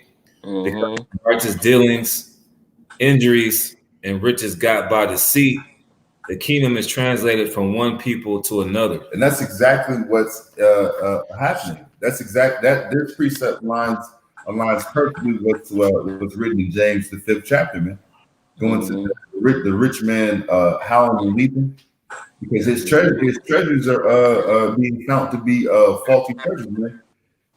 Mm-hmm. Righteous dealings, injuries, and riches got by deceit. The kingdom is translated from one people to another. And that's exactly what's happening. That's that this precept aligns perfectly with what's written in James, the 5th chapter, man. Going to the rich man howling and weeping because his treasures are being found to be faulty treasures, man.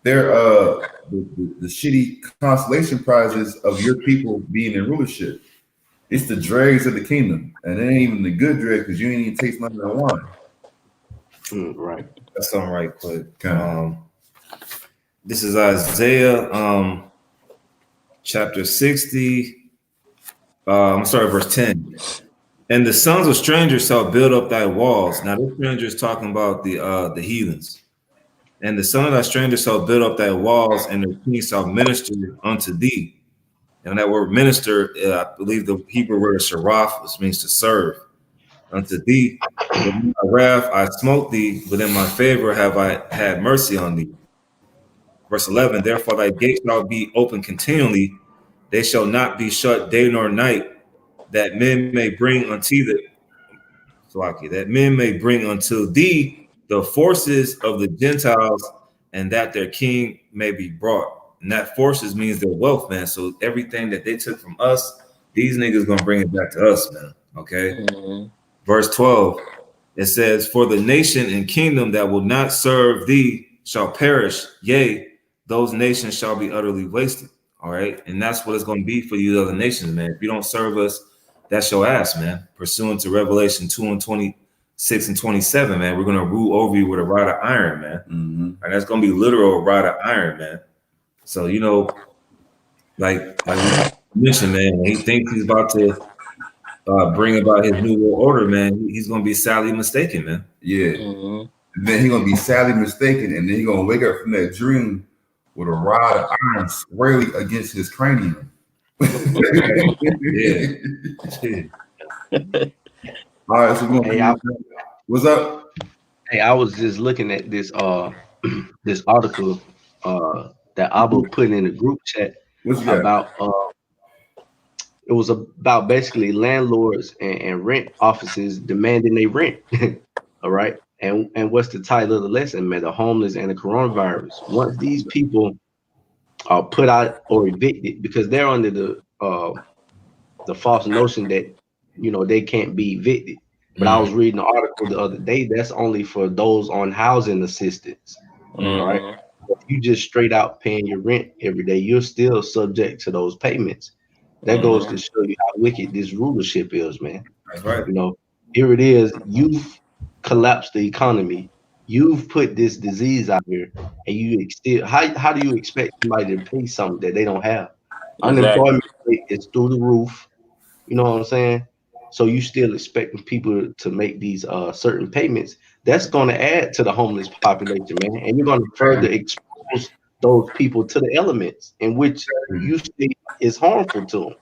They're the shitty consolation prizes of your people being in rulership. It's the dregs of the kingdom, and it ain't even the good dregs because you ain't even taste none of that wine. Right. That's something right quick. Okay. This is Isaiah chapter 60. I'm sorry, verse 10. And the sons of strangers shall build up thy walls. Now, this stranger is talking about the heathens. And the son of thy stranger shall build up thy walls, and the king shall minister unto thee. And that word minister, I believe the Hebrew word is sharaf, which means to serve unto thee. But in my wrath I smote thee, but in my favor have I had mercy on thee. Verse 11, therefore thy gates shall be open continually, they shall not be shut day nor night, that men may bring unto the that men may bring unto thee the forces of the Gentiles, and that their king may be brought. And that forces means their wealth, man. So everything that they took from us, these niggas gonna bring it back to us, man. Okay. Mm-hmm. Verse 12, it says, for the nation and kingdom that will not serve thee shall perish, yea, those nations shall be utterly wasted. All right. And that's what it's going to be for you other nations, man. If you don't serve us, that's your ass, man. Pursuant to Revelation 2 and 26 and 27, man, we're going to rule over you with a rod of iron, man. Mm-hmm. And that's going to be literal rod of iron, man. So, you know, like you mentioned, man, when he thinks he's about to bring about his new world order, man, he's going to be sadly mistaken, man. Yeah. Mm-hmm. And then he's going to be sadly mistaken, and then he's going to wake up from that dream with a rod of iron squarely against his cranium. Yeah. All right, so what's up? Hey, I was just looking at this this article that Abba put in the group chat about it was about basically landlords and rent offices demanding they rent. All right. And what's the title of the lesson, man? The homeless and the coronavirus. Once these people are put out or evicted because they're under the false notion that they can't be evicted. But I was reading an article the other day that's only for those on housing assistance. All right. If you just straight out paying your rent every day, you're still subject to those payments. That goes to show you how wicked this rulership is, man. That's right. Here it is. You've collapsed the economy. You've put this disease out here, and you still how do you expect somebody to pay something that they don't have? Exactly. Unemployment rate is through the roof. You know what I'm saying? So you still expecting people to make these certain payments. That's going to add to the homeless population, man. And you're going to further expose those people to the elements in which you see is harmful to them.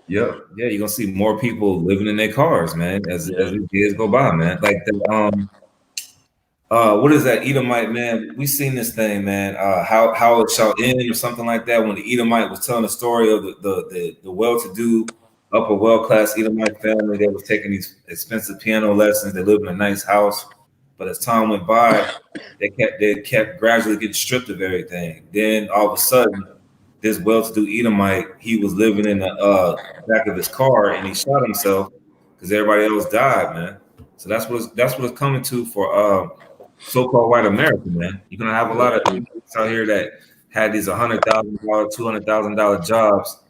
Yep. Yeah, you're gonna see more people living in their cars, man, as the years go by, man. Like the what is that Edomite, man? We seen this thing, man. How it shall end or something like that. When the Edomite was telling the story of the well-to-do upper well-class Edomite family that was taking these expensive piano lessons. They lived in a nice house, but as time went by, they kept gradually getting stripped of everything. Then all of a sudden, this well-to-do Edomite, he was living in the back of his car and he shot himself because everybody else died, man. So that's what it's coming to for so-called white America, man. You're gonna have a lot of people out here that had these $100,000, $200,000 jobs,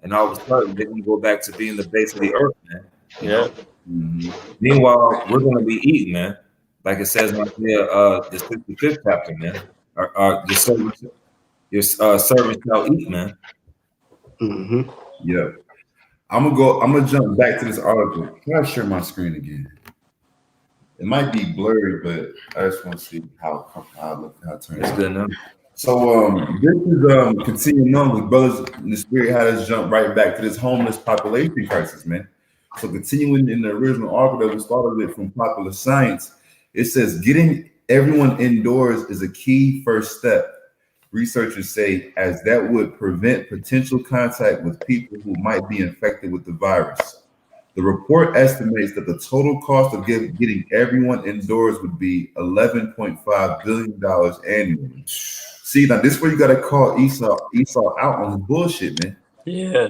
and all of a sudden they're gonna go back to being the base of the earth, man. You know? Mm-hmm. Meanwhile, we're gonna be eating, man. Like it says in Isaiah, the 65th chapter, man. Your servant shall eat, man. Mm-hmm. Yeah. I'm gonna jump back to this article. Can I share my screen again? It might be blurry, but I just want to see how it turns That's out. good enough. So this is continuing on with brothers in the spirit had us jump right back to this homeless population crisis, man. So continuing in the original article that we started with from Popular Science, it says getting everyone indoors is a key first step. Researchers say as that would prevent potential contact with people who might be infected with the virus. The report estimates that the total cost of getting everyone indoors would be $11.5 billion annually. See, now this is where you got to call Esau out on his bullshit, man. Yeah.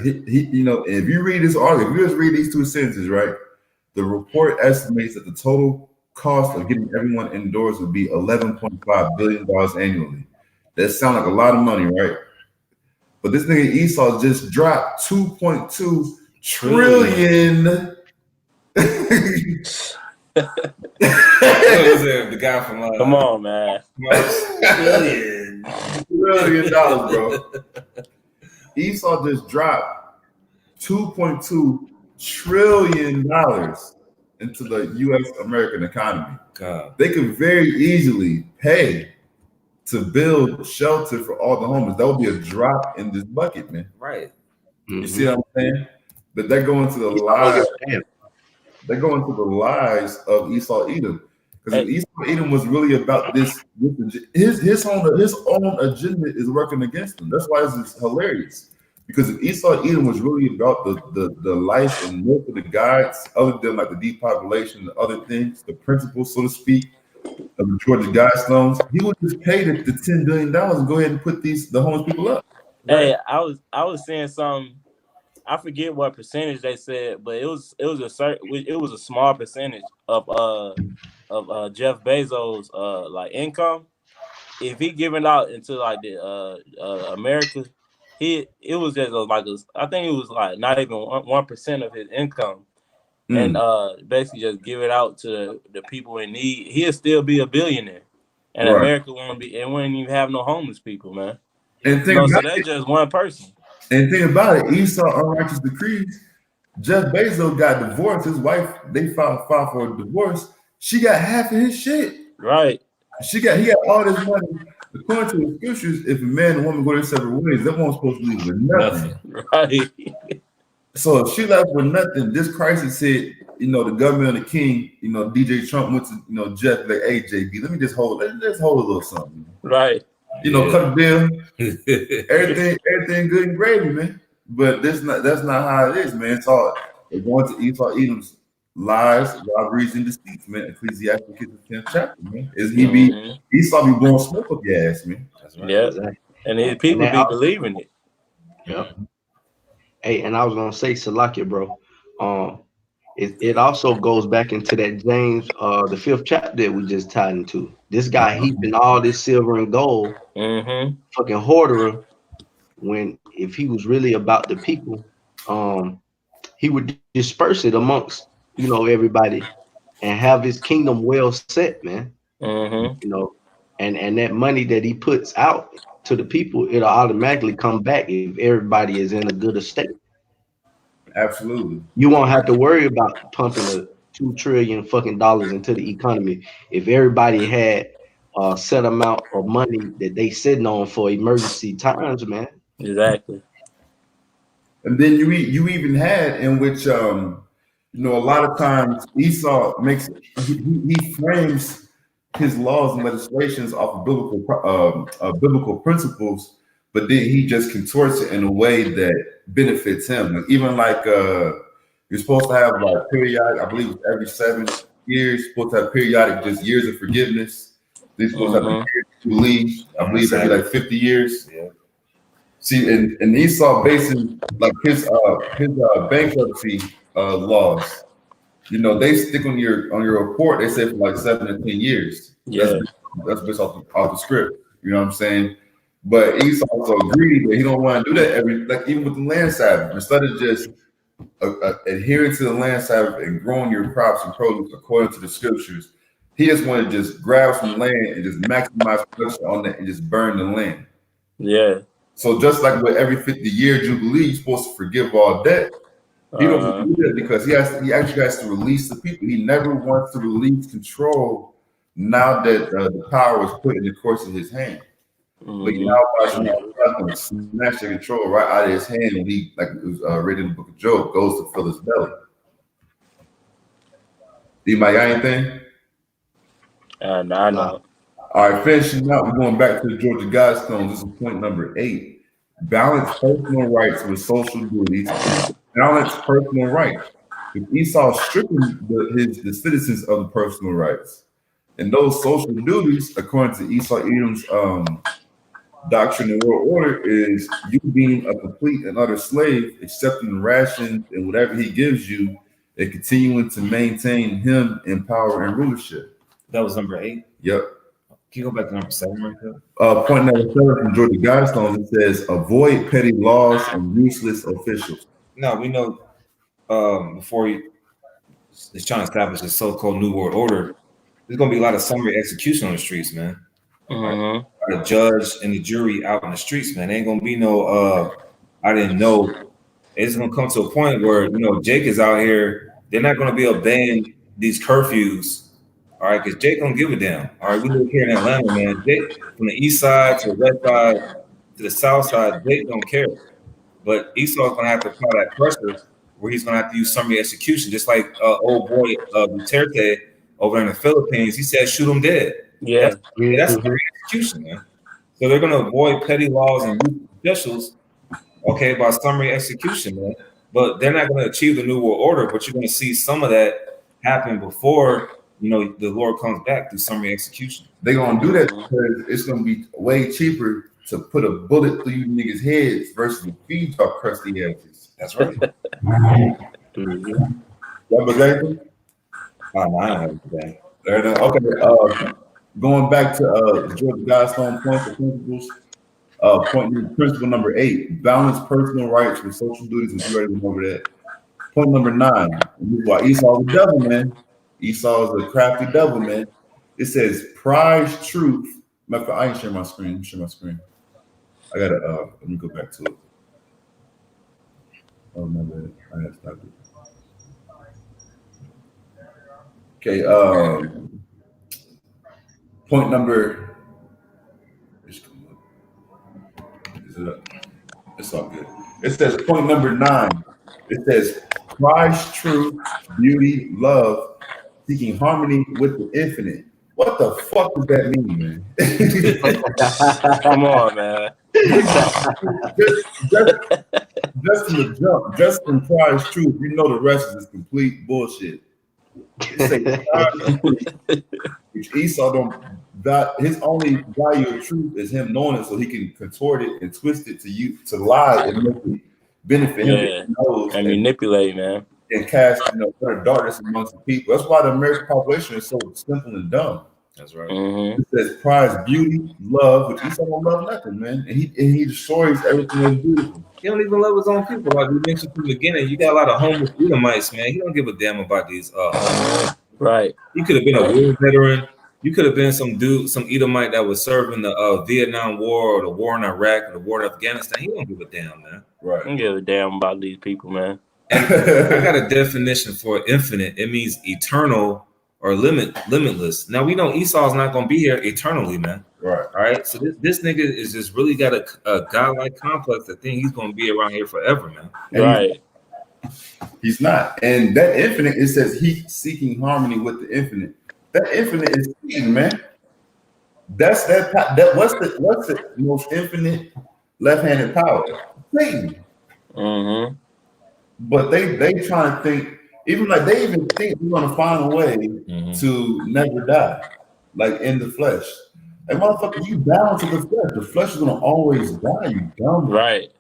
You know, if you read this article, if you just read these two sentences, right? The report estimates that the total cost of getting everyone indoors would be $11.5 billion annually. That sounds like a lot of money, right? But this nigga Esau just dropped 2.2 trillion. The guy from Come on, man. $1 trillion, bro. Esau just dropped $2.2 trillion into the U.S. American economy. God. They could very easily pay to build shelter for all the homeless. That would be a drop in this bucket, man. Right. You see what I'm saying? But they're going to the lies. They're going to the lies of Esau Edom. Because if Esau Edom was really about this, his own agenda is working against him. That's why it's hilarious. Because if Esau Edom was really about the life and work of the guides, other than like the depopulation and other things, the principles, so to speak, of the Georgia Guidestones, he would just pay the $10 billion and go ahead and put the homeless people up. Right? Hey, I was saying something. I forget what percentage they said, but it was a small percentage of Jeff Bezos like income. If he giving out into like the America, it was just I think it was like not even 1% of his income, and basically just give it out to the people in need. He'll still be a billionaire, and America won't even have no homeless people, man. And so that's just one person. And think about it, Esau unrighteous decrees. Jeff Bezos got divorced. His wife, they filed for a divorce. She got half of his shit. Right. He got all this money. According to the scriptures, if a man and woman go their separate ways, they won't supposed to leave with nothing. Right. So if she left with nothing, this crisis hit, the government and the king, DJ Trump went to, Jeff, like, hey, JB, let's hold a little something. Right. Cut a bill, everything good and gravy, man. But that's not how it is, man. It's all going to Esau Edom's lies, robberies, and deceits, man. Ecclesiastes 10th chapter, man. Esau be blowing smoke up your ass, man. That's right. Yeah, exactly. And people be believing it. Yeah. Hey, and I was gonna say, Salakia, bro. It also goes back into that James, the 5th chapter that we just tied into. This guy heaping all this silver and gold, fucking hoarder. When if he was really about the people, he would disperse it amongst everybody and have his kingdom well set, man. And that money that he puts out to the people, it'll automatically come back if everybody is in a good estate. Absolutely. You won't have to worry about pumping $2 trillion fucking dollars into the economy if everybody had a set amount of money that they sitting on for emergency times, man. Exactly. And then you even had in which a lot of times Esau he frames his laws and legislations off of biblical principles, but then he just contorts it in a way that benefits him. Even you're supposed to have like periodic, I believe it's every 7 years, you're supposed to have periodic just years of forgiveness. They're supposed to have Jubilee. I believe every like 50 years. Yeah. See, and Esau bases like his bankruptcy laws. They stick on your report. They say for like 7 to 10 years. Yeah, that's based off the script. You know what I'm saying? But Esau also agreed that he don't want to do that even with the land Sabbath. Instead of just adhering to the land Sabbath and growing your crops and produce according to the scriptures, he just wanted to just grab some land and just maximize production on that and just burn the land. Yeah. So just like with every 50-year Jubilee, you're supposed to forgive all debt. He don't do that because he actually has to release the people. He never wants to release control now that the power was put in the course of his hand. But now watching him snatch the control right out of his hand, and he, like it was written in the book of Job, goes to fill his belly. Anybody got anything? I know. All right, finishing up, we're going back to the Georgia Guidestones. This is point number 8. Balance personal rights with social duties. Balance personal rights. With Esau stripping the citizens of the personal rights. And those social duties, according to Esau Edom's Doctrine and world order is you being a complete and utter slave, accepting the rations and whatever he gives you, and continuing to maintain him in power and rulership. That was number 8. Yep. Can you go back to number 7 right there? Point number 7 from Georgia Guidestones, it says, avoid petty laws and useless officials. Now, we know before he's trying to establish the so-called New World Order, there's going to be a lot of summary execution on the streets, man. Mm-hmm. The judge and the jury out in the streets, man. There ain't going to be no, I didn't know. It's going to come to a point where, you know, Jake is out here. They're not going to be obeying these curfews. All right, because Jake don't give a damn. All right, we live here in Atlanta, man. Jake, from the east side to the west side to the south side, Jake don't care. But Esau's going to have to apply that pressure where he's going to have to use summary execution, just like old boy Duterte over in the Philippines. He said, shoot him dead. Yeah. That's summary execution, man. So they're going to avoid petty laws and youth officials, okay, by summary execution, man. But they're not going to achieve the New World Order, but you're going to see some of that happen before, you know, the Lord comes back through summary execution. They're going to do that because it's going to be way cheaper to put a bullet through you niggas' heads versus to feed y'all crusty asses. That's right. That was anything? I don't have that. Okay. Going back to the Georgia Guidestone points and principles. Principle number 8: balance personal rights with social duties. And you already went over that. Point number 9: this is why Esau's the devil, man. Esau is a crafty devil, man. It says prize truth. Matter of fact, I ain't share my screen. Let me share my screen. I gotta let me go back to it. Oh my bad. I gotta stop it. Okay, point number. Is it up? It's all good. It says point number 9. It says prize truth, beauty, love, seeking harmony with the infinite. What the fuck does that mean, man? Come on, man. just from the jump, just from prize truth, you know the rest is complete bullshit. Which Esau don't. That his only value of truth is him knowing it, so he can contort it and twist it to lie and make it benefit him. And manipulate, man. And cast utter darkness amongst the people. That's why the American population is so simple and dumb. That's right. It says prize beauty, love, which Esau don't love nothing, man. And he destroys everything that's beautiful. He don't even love his own people. Like we mentioned from the beginning, you got a lot of homeless Edomites, man. He don't give a damn about these. Right. You could have been a war veteran. You could have been some dude, some Edomite that was serving the Vietnam War or the war in Iraq or the war in Afghanistan. He don't give a damn, man. Right. Don't give a damn about these people, man. I got a definition for infinite. It means eternal or limitless. Now we know Esau's not going to be here eternally, man. Right. All right. So this nigga is just really got a godlike complex that think he's going to be around here forever, man. And right. He's not. And that infinite, it says he's seeking harmony with the infinite. That infinite is Satan, man. That's that. What's the most infinite left-handed power? Satan. Mm-hmm. But they trying to think, even like they even think we're gonna find a way to never die, like in the flesh. Like motherfucker, you bound to the flesh. The flesh is gonna always die. You dumb. Right.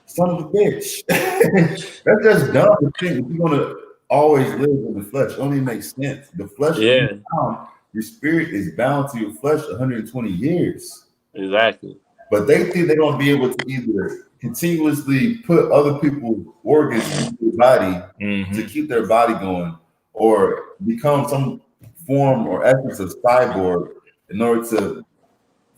Son of a bitch. That's just dumb to think if you're gonna always live in the flesh. It only makes sense. The flesh is bound. Your spirit is bound to your flesh 120 years. Exactly. But they think they're gonna be able to either continuously put other people's organs in their body to keep their body going, or become some form or essence of cyborg in order to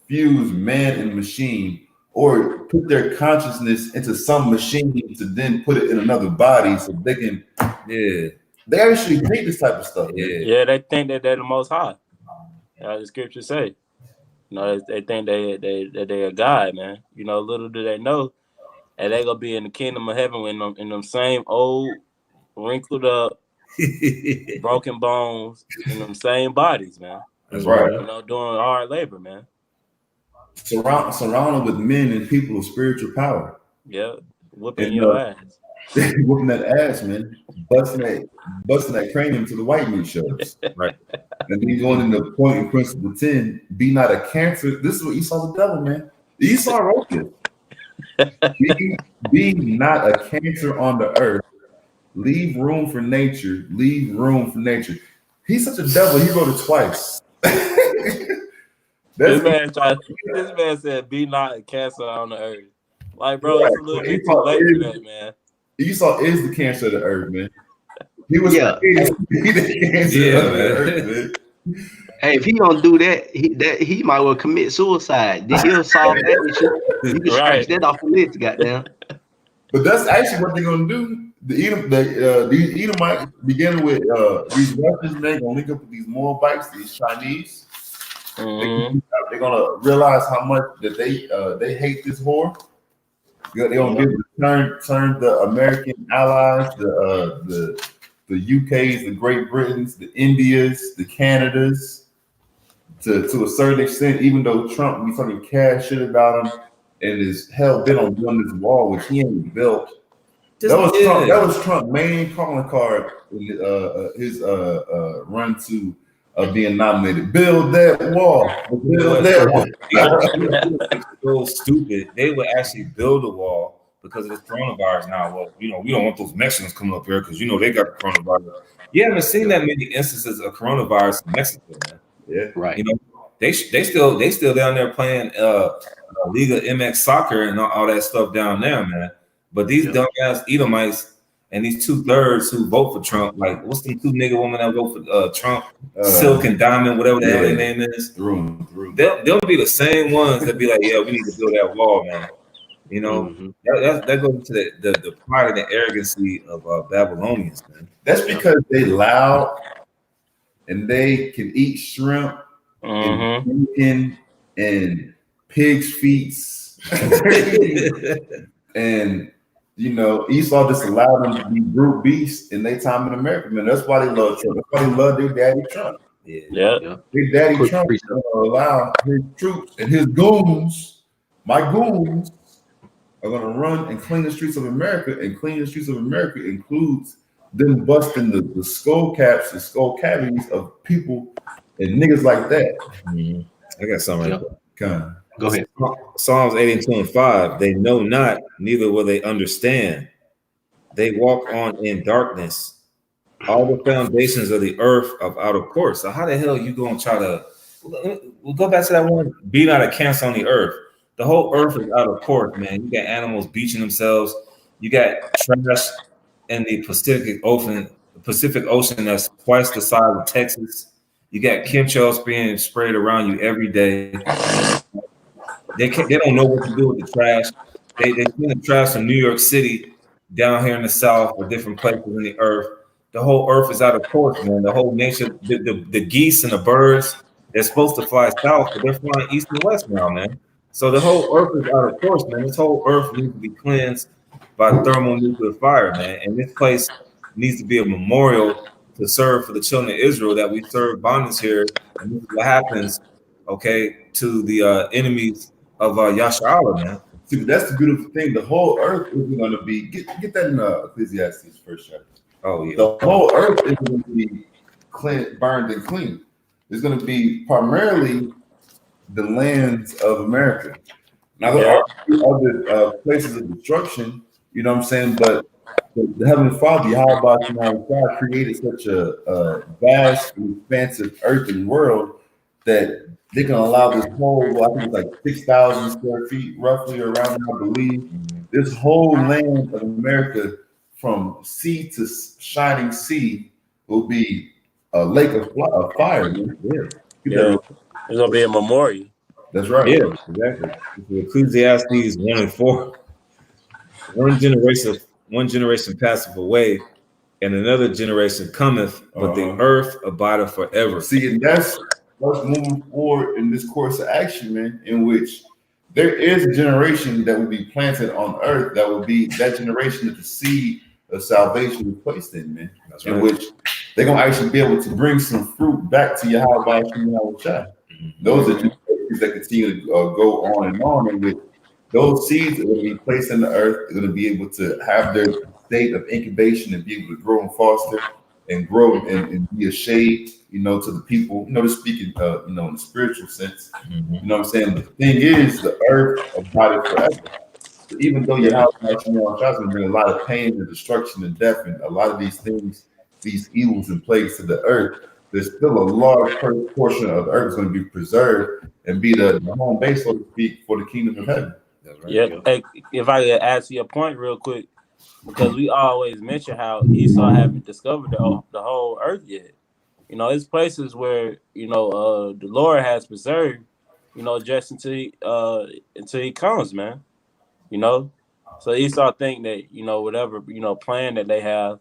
fuse man and machine, or put their consciousness into some machine to then put it in another body so they can. Yeah, they actually think this type of stuff. Yeah, they think that they're the most high. As the scriptures say. They think they're a God, man. Little do they know, and they gonna be in the kingdom of heaven in them same old, wrinkled up, broken bones, in them same bodies, man. That's right. Doing hard labor, man. Surrounded with men and people of spiritual power. Yeah, whooping your ass. Whooping that ass, man. Busting that cranium to the white meat shows. Right. And then going into point in principle 10, be not a cancer. This is what Esau's the devil, man. Esau wrote this. Be not a cancer on the earth. Leave room for nature. Leave room for nature. He's such a devil. He wrote it twice. This man said, "Be not a cancer on the earth." Like, bro, it's a little bit too late for that, man. Esau is the cancer of the earth, man. He was Yeah. the cancer of the earth, man. Hey, if he don't do that, he might well commit suicide. Then he'll solve that issue. You can scratch that off the list, goddamn. But that's actually what they're gonna do. These Edomites, beginning with these Russians, they're gonna link up with these Moabites, these Chinese. Mm-hmm. They're gonna realize how much that they hate this war. They're gonna be able to turn the American allies, the UKs, the Great Britains, the Indias, the Canadas, to a certain extent. Even though Trump be talking cash shit about him and is hell bent on building this wall, which he ain't built. That was Trump's main calling card in his run to being nominated. Build that wall. Build that wall. So stupid. They would actually build a wall because of this coronavirus now. Well, we don't want those Mexicans coming up here because they got the coronavirus. You haven't seen that many instances of coronavirus in Mexico, man. Yeah, right. They still down there playing Liga MX soccer and all that stuff down there, man. But these dumbass Edomites and these 2/3 who vote for Trump, like what's the two nigga women that vote for Trump, Silk and Diamond, whatever the hell their name is. They'll be the same ones that be like, yeah, we need to build that wall, man. That goes to the pride and the arrogancy of Babylonians, man. That's because they loud and they can eat shrimp and bacon and pig's feet and Esau just allowed them to be brute beasts in their time in America, man. That's why they love Trump. That's why they love their daddy Trump. Yeah. Their daddy Trump allow his troops and his goons, my goons, are gonna run and clean the streets of America. And cleaning the streets of America includes them busting the skull caps and skull cavities of people and niggas like that. I got something right there. Go ahead. Psalms 82:5. They know not, neither will they understand. They walk on in darkness. All the foundations of the earth are out of course. So how the hell you gonna try to? We'll go back to that one. Be not a cancer on the earth. The whole earth is out of course, man. You got animals beaching themselves. You got trash in the Pacific Ocean that's twice the size of Texas. You got chemtrails being sprayed around you every day. They don't know what to do with the trash. They send the trash from New York City down here in the South or different places in the earth. The whole earth is out of course, man. The whole nation, the geese and the birds, they're supposed to fly south, but they're flying east and west now, man. So the whole earth is out of course, man. This whole earth needs to be cleansed by thermonuclear fire, man. And this place needs to be a memorial to serve for the children of Israel that we serve bondage here. And this is what happens, to the enemies of Yasha'Allah, man. See, that's the beautiful thing. The whole earth isn't going to be get that in Ecclesiastes first chapter. Oh yeah. The whole earth is going to be burned and clean. It's going to be primarily the lands of America. Now there are other places of destruction, you know what I'm saying? But the Heavenly Father, Yahweh, created such a vast and expansive earth and world that they can allow this whole, I think it's like 6,000 square feet roughly around, I believe. This whole land of America from sea to shining sea will be a lake of fire. Yeah. It's going to be a memorial. That's right. Yeah, exactly. Ecclesiastes 1:4. One generation passeth away, and another generation cometh, but the earth abideth forever. See, and that's us moving forward in this course of action, man, in which there is a generation that will be planted on earth that will be that generation that the seed of salvation is placed in, man. That's right. In which they're going to actually be able to bring some fruit back to Yahweh. Those are that continue to go on, and with those seeds that are going to be placed in the earth are going to be able to have their state of incubation and be able to grow and foster and grow and be a shade, to the people, to speak in, in the spiritual sense. You know what I'm saying? The thing is, the earth abided forever. So even though your house might tries to bring a lot of pain and destruction and death and a lot of these things, these evils and plagues to the earth, there's still a large portion of the earth is going to be preserved and be the home base, so to speak, for the kingdom of heaven. That's right. Yeah. Hey, if I could ask you a point real quick, because we always mention how Esau haven't discovered the whole earth yet. It's places where the Lord has preserved. Just until he comes, man. So Esau think that whatever plan that they have,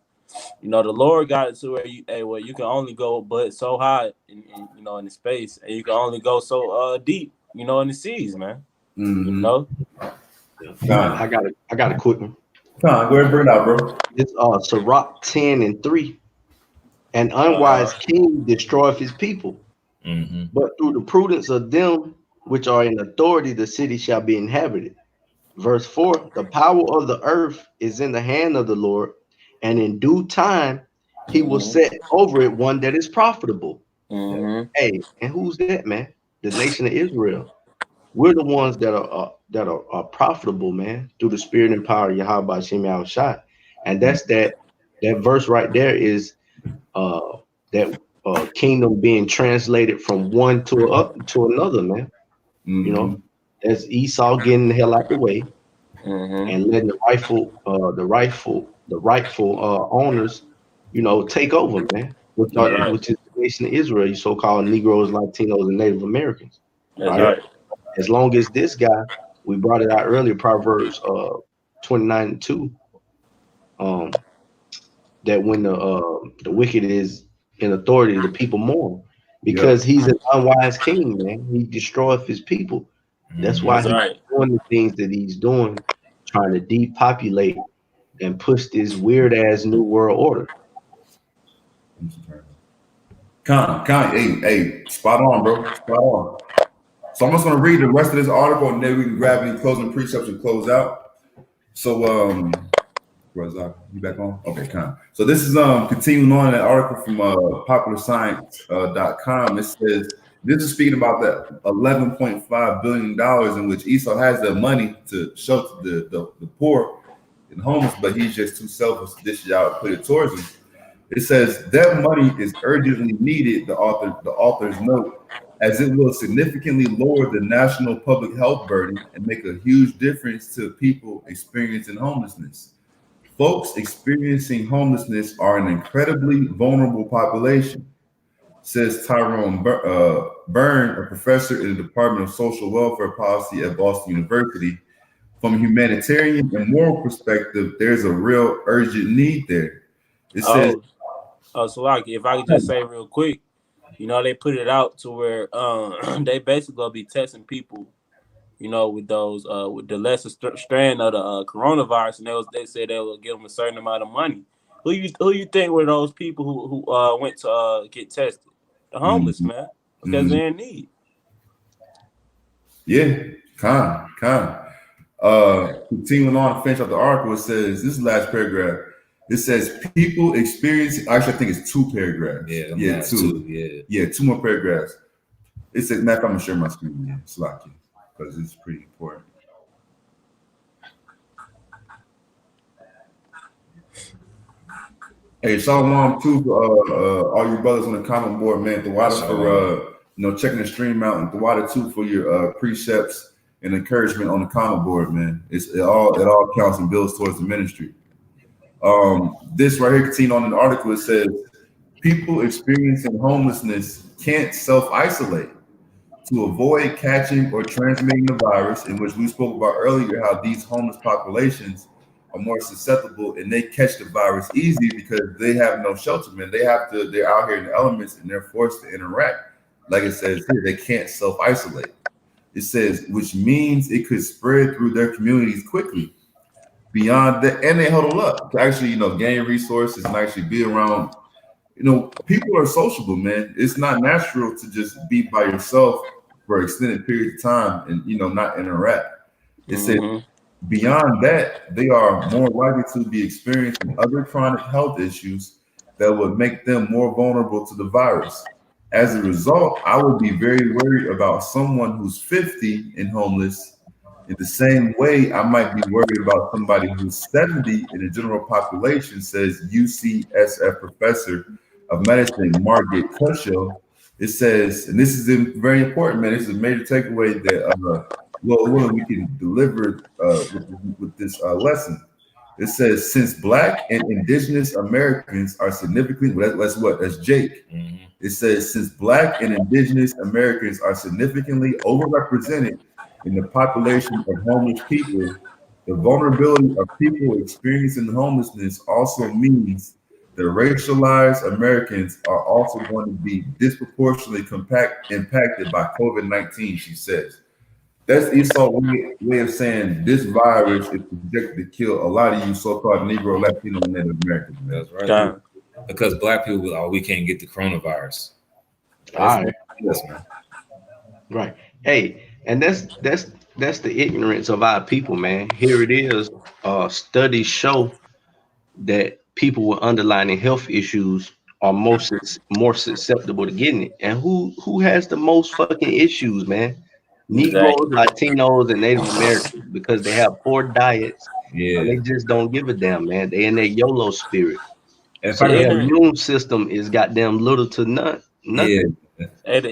the Lord got it to where you can only go but so high in the space, and you can only go so deep in the seas, man. Mm-hmm. Yeah. I got a quick one. Go ahead and bring it out, bro. It's Sirach 10:3. An unwise king destroyeth his people, but through the prudence of them which are in authority, the city shall be inhabited. Verse 4, the power of the earth is in the hand of the Lord, and in due time he will set over it one that is profitable. Hey, and who's that, man? The nation of Israel. We're the ones that are profitable, man, through the spirit and power of Yahweh Hashem Yahushua. And that's that verse right there is that kingdom being translated from one to another, man. That's Esau getting the hell out the way and letting the rightful owners, take over, man. Which is the nation of Israel, you so-called Negroes, Latinos, and Native Americans. That's right. As long as this guy, we brought it out earlier, Proverbs 29:2, that when the wicked is in authority, the people mourn, because he's an unwise king, man. He destroys his people. That's why he's doing the things that he's doing, trying to depopulate and push this weird ass new world order. Hey, spot on, bro. Spot on. So I'm just gonna read the rest of this article and then we can grab any closing precepts and close out. So where's that? You back on? Okay, Con. So this is continuing on an article from popularscience.com. It says this is speaking about that $11.5 billion in which Esau has the money to shelter the poor and homeless, but he's just too selfish to dish it out and put it towards them. It says that money is urgently needed, the authors note, as it will significantly lower the national public health burden and make a huge difference to people experiencing homelessness. Folks experiencing homelessness are an incredibly vulnerable population, says Tyrone Byrne, a professor in the Department of Social Welfare Policy at Boston University. From a humanitarian and moral perspective, there's a real urgent need there. It says, so like, if I could just say real quick, they put it out to where they basically gonna be testing people, with those with the lesser strand of the coronavirus, and they said they will give them a certain amount of money. Who you think were those people who went to get tested? The homeless, man, because they're in need. Yeah, kind. Continuing on to finish up the article, it says, this is the last paragraph. It says people experiencing, actually I think it's two paragraphs. Yeah, two. Yeah, two more paragraphs. It says, Matt, I'm gonna share my screen again. Slack you, because it's pretty important. Hey, shalom too for all you brothers on the comment board, man. Thawada for checking the stream out, and Thawada too for your precepts and encouragement on the comment board, man. It all counts and builds towards the ministry. This right here, continuing on an article, it says people experiencing homelessness can't self-isolate to avoid catching or transmitting the virus, in which we spoke about earlier, how these homeless populations are more susceptible and they catch the virus easy because they have no shelter, man. They're out here in the elements and they're forced to interact. Like it says here, they can't self-isolate. It says, which means it could spread through their communities quickly. Beyond that, and they huddle up to actually, gain resources and actually be around. People are sociable, man. It's not natural to just be by yourself for extended periods of time and not interact. It says beyond that, they are more likely to be experiencing other chronic health issues that would make them more vulnerable to the virus. As a result, I would be very worried about someone who's 50 and homeless in the same way I might be worried about somebody who's 70 in the general population, says UCSF professor of medicine, Margaret Cushill. It says, and this is very important, man. This is a major takeaway that we can deliver with this lesson. It says, since Black and Indigenous Americans are significantly, that's Jake. Mm-hmm. It says, since Black and Indigenous Americans are significantly overrepresented in the population of homeless people, the vulnerability of people experiencing homelessness also means that racialized Americans are also going to be disproportionately impacted by COVID-19, she says. That's Esau's way of saying this virus is projected to kill a lot of you so-called Negro, Latino, and Native Americans. That's right. Because Black people, we can't get the coronavirus. All right. Yes, man. Right. Hey, and that's the ignorance of our people, man. Here it is. Studies show that people with underlying health issues are more susceptible to getting it. And who has the most fucking issues, man? Negroes, Latinos, and Native Americans, because they have poor diets. Yeah. And they just don't give a damn, man. They in their YOLO spirit. If so their immune system is goddamn little to nothing. Yeah. Hey, the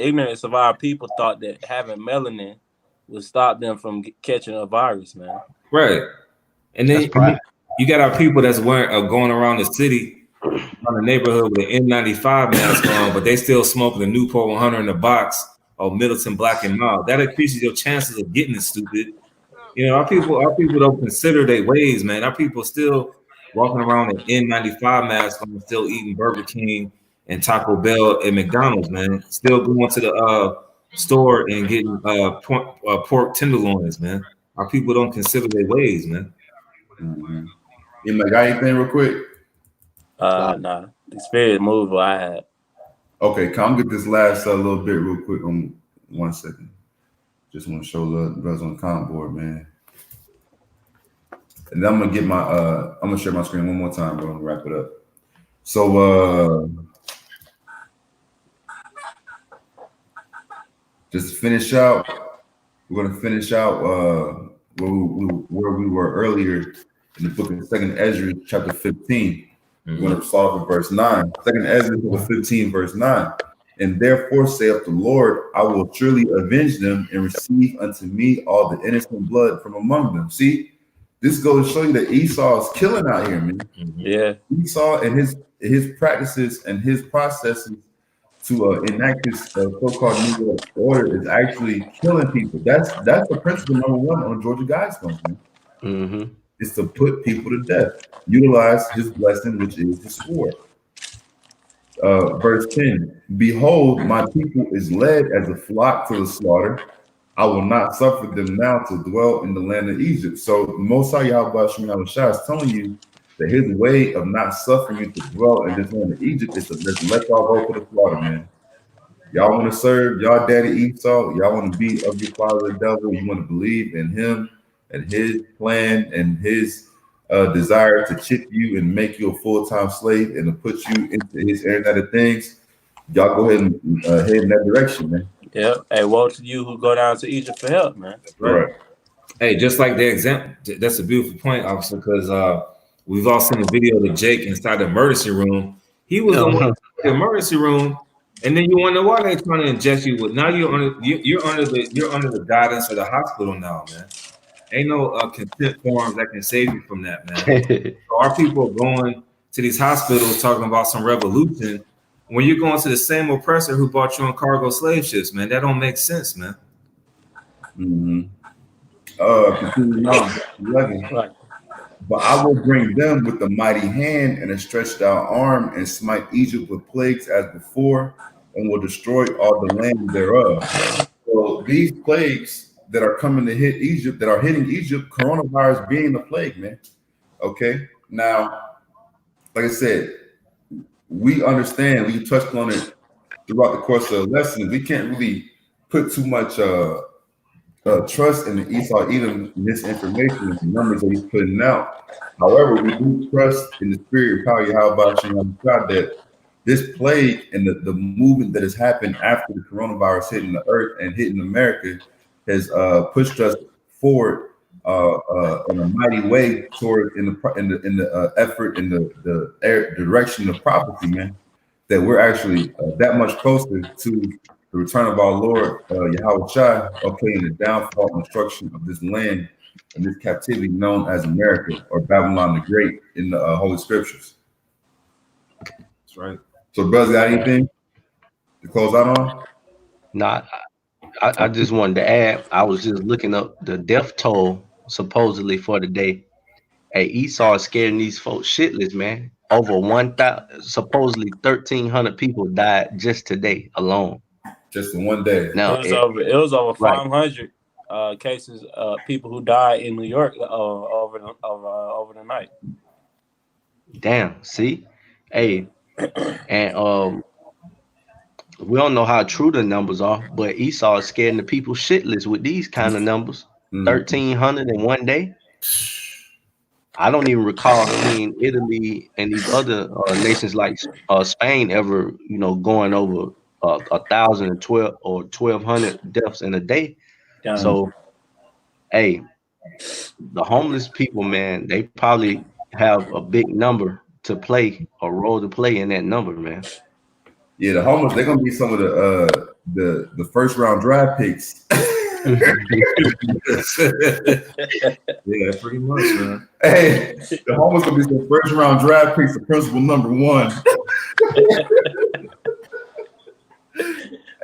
ignorance of our people thought that having melanin would stop them from catching a virus, man. Right. And then you got our people that's going around the city, around the neighborhood with an N95 mask on, but they still smoking the Newport 100 in the box or Middleton Black and Mild. That increases your chances of getting it, stupid. You know, our people don't consider their ways, man. Our people still walking around in N95 masks on, still eating Burger King and Taco Bell and McDonald's, man. Still going to the store and getting pork tenderloins, man. Our people don't consider their ways, man. Mm-hmm. You got anything real quick? Nah. The spirit move I had. Okay, come get this last little bit real quick on 1 second. Just want to show the brothers on the comment board, man. And then I'm gonna get my I'm gonna share my screen one more time, bro, and wrap it up. So just to finish out, we're gonna finish out where we were earlier in the book of 2nd Ezra, chapter 15. We're going to start with verse 9. 2nd Ezra 15, verse 9. And therefore saith the Lord, I will surely avenge them and receive unto me all the innocent blood from among them. See, this goes to show you that Esau is killing out here, man. Yeah. Esau and his practices and his processes to enact his so-called New World Order is actually killing people. That's the principle number one on Georgia Guidestones, man. Mm-hmm. Is to put people to death. Utilize his blessing, which is the sword. Verse 10, behold, my people is led as a flock to the slaughter. I will not suffer them now to dwell in the land of Egypt. So the Most High Yahweh Shemini is telling you that his way of not suffering you to dwell in this land of Egypt is to let y'all go to the slaughter, man. Y'all want to serve y'all daddy Esau. Y'all want to be of your father the devil. You want to believe in him and his plan and his desire to chip you and make you a full-time slave and to put you into his internet of things. Y'all go ahead and head in that direction, man. Yeah. Hey, woe to you who go down to Egypt for help, man. Right. Hey, just like the example, that's a beautiful point, officer, because we've all seen the video of Jake inside the emergency room. He was in the emergency room, and then you wonder why they're trying to inject you with. Now you're under the guidance of the hospital now, man. Ain't no consent forms that can save you from that, man. So our people are going to these hospitals talking about some revolution when you're going to the same oppressor who bought you on cargo slave ships, man. That don't make sense, man. Mm-hmm. Continuing on, 11. Right. But I will bring them with a mighty hand and a stretched out arm and smite Egypt with plagues as before and will destroy all the land thereof. So these plagues that are coming to hit Egypt, that are hitting Egypt, coronavirus being the plague, man. Okay. Now, like I said, we understand, we touched on it throughout the course of the lesson. We can't really put too much trust in the Esau Edom misinformation and the numbers that he's putting out. However, we do trust in the spirit of power Yahweh God that this plague and the movement that has happened after the coronavirus hitting the earth and hitting America has pushed us forward in a mighty way toward in the effort in the direction of prophecy, man. That we're actually that much closer to the return of our Lord Yahweh Shai, okay, and the downfall and destruction of this land and this captivity known as America or Babylon the Great in the Holy Scriptures. That's right. So, brothers, got anything to close out on? Not. I just wanted to add. I was just looking up the death toll supposedly for the day. Hey, Esau is scaring these folks shitless, man. Over 1,000, supposedly 1,300 people died just today alone. Just in one day. Now It was over right. 500 cases, people who died in New York over the night. Damn. See, hey, and we don't know how true the numbers are, but Esau is scaring the people shitless with these kind of numbers. 1,300 in one day. I don't even recall seeing Italy and these other nations like Spain ever, going over 1,012 or 1,200 deaths in a day. Damn. So, hey, the homeless people, man, they probably have a big number to play, a role to play in that number, man. Yeah, the homeless, they're gonna be some of the first round draft picks. Yeah, pretty much, man. Hey, the homeless gonna be some first round draft picks for principle number 1.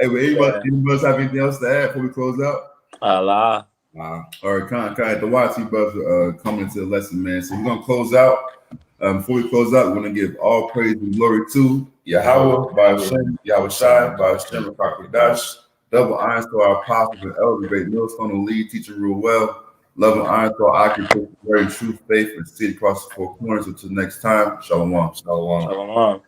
Hey, but anybody have anything else to add before we close out? Allah. All right, kind of the YT brothers coming into the lesson, man. So we're gonna close out. Before we close out, we're gonna give all praise and glory to Yahweh, by Hashem, Yahweh Shai, by Hashem, Dash. Double honors to our apostles and elders, great millstone to lead, teach, and rule well. Love and honor to our occupants, very true faith, and see across the four corners. Until next time, Shalom. Shalom. Shalom.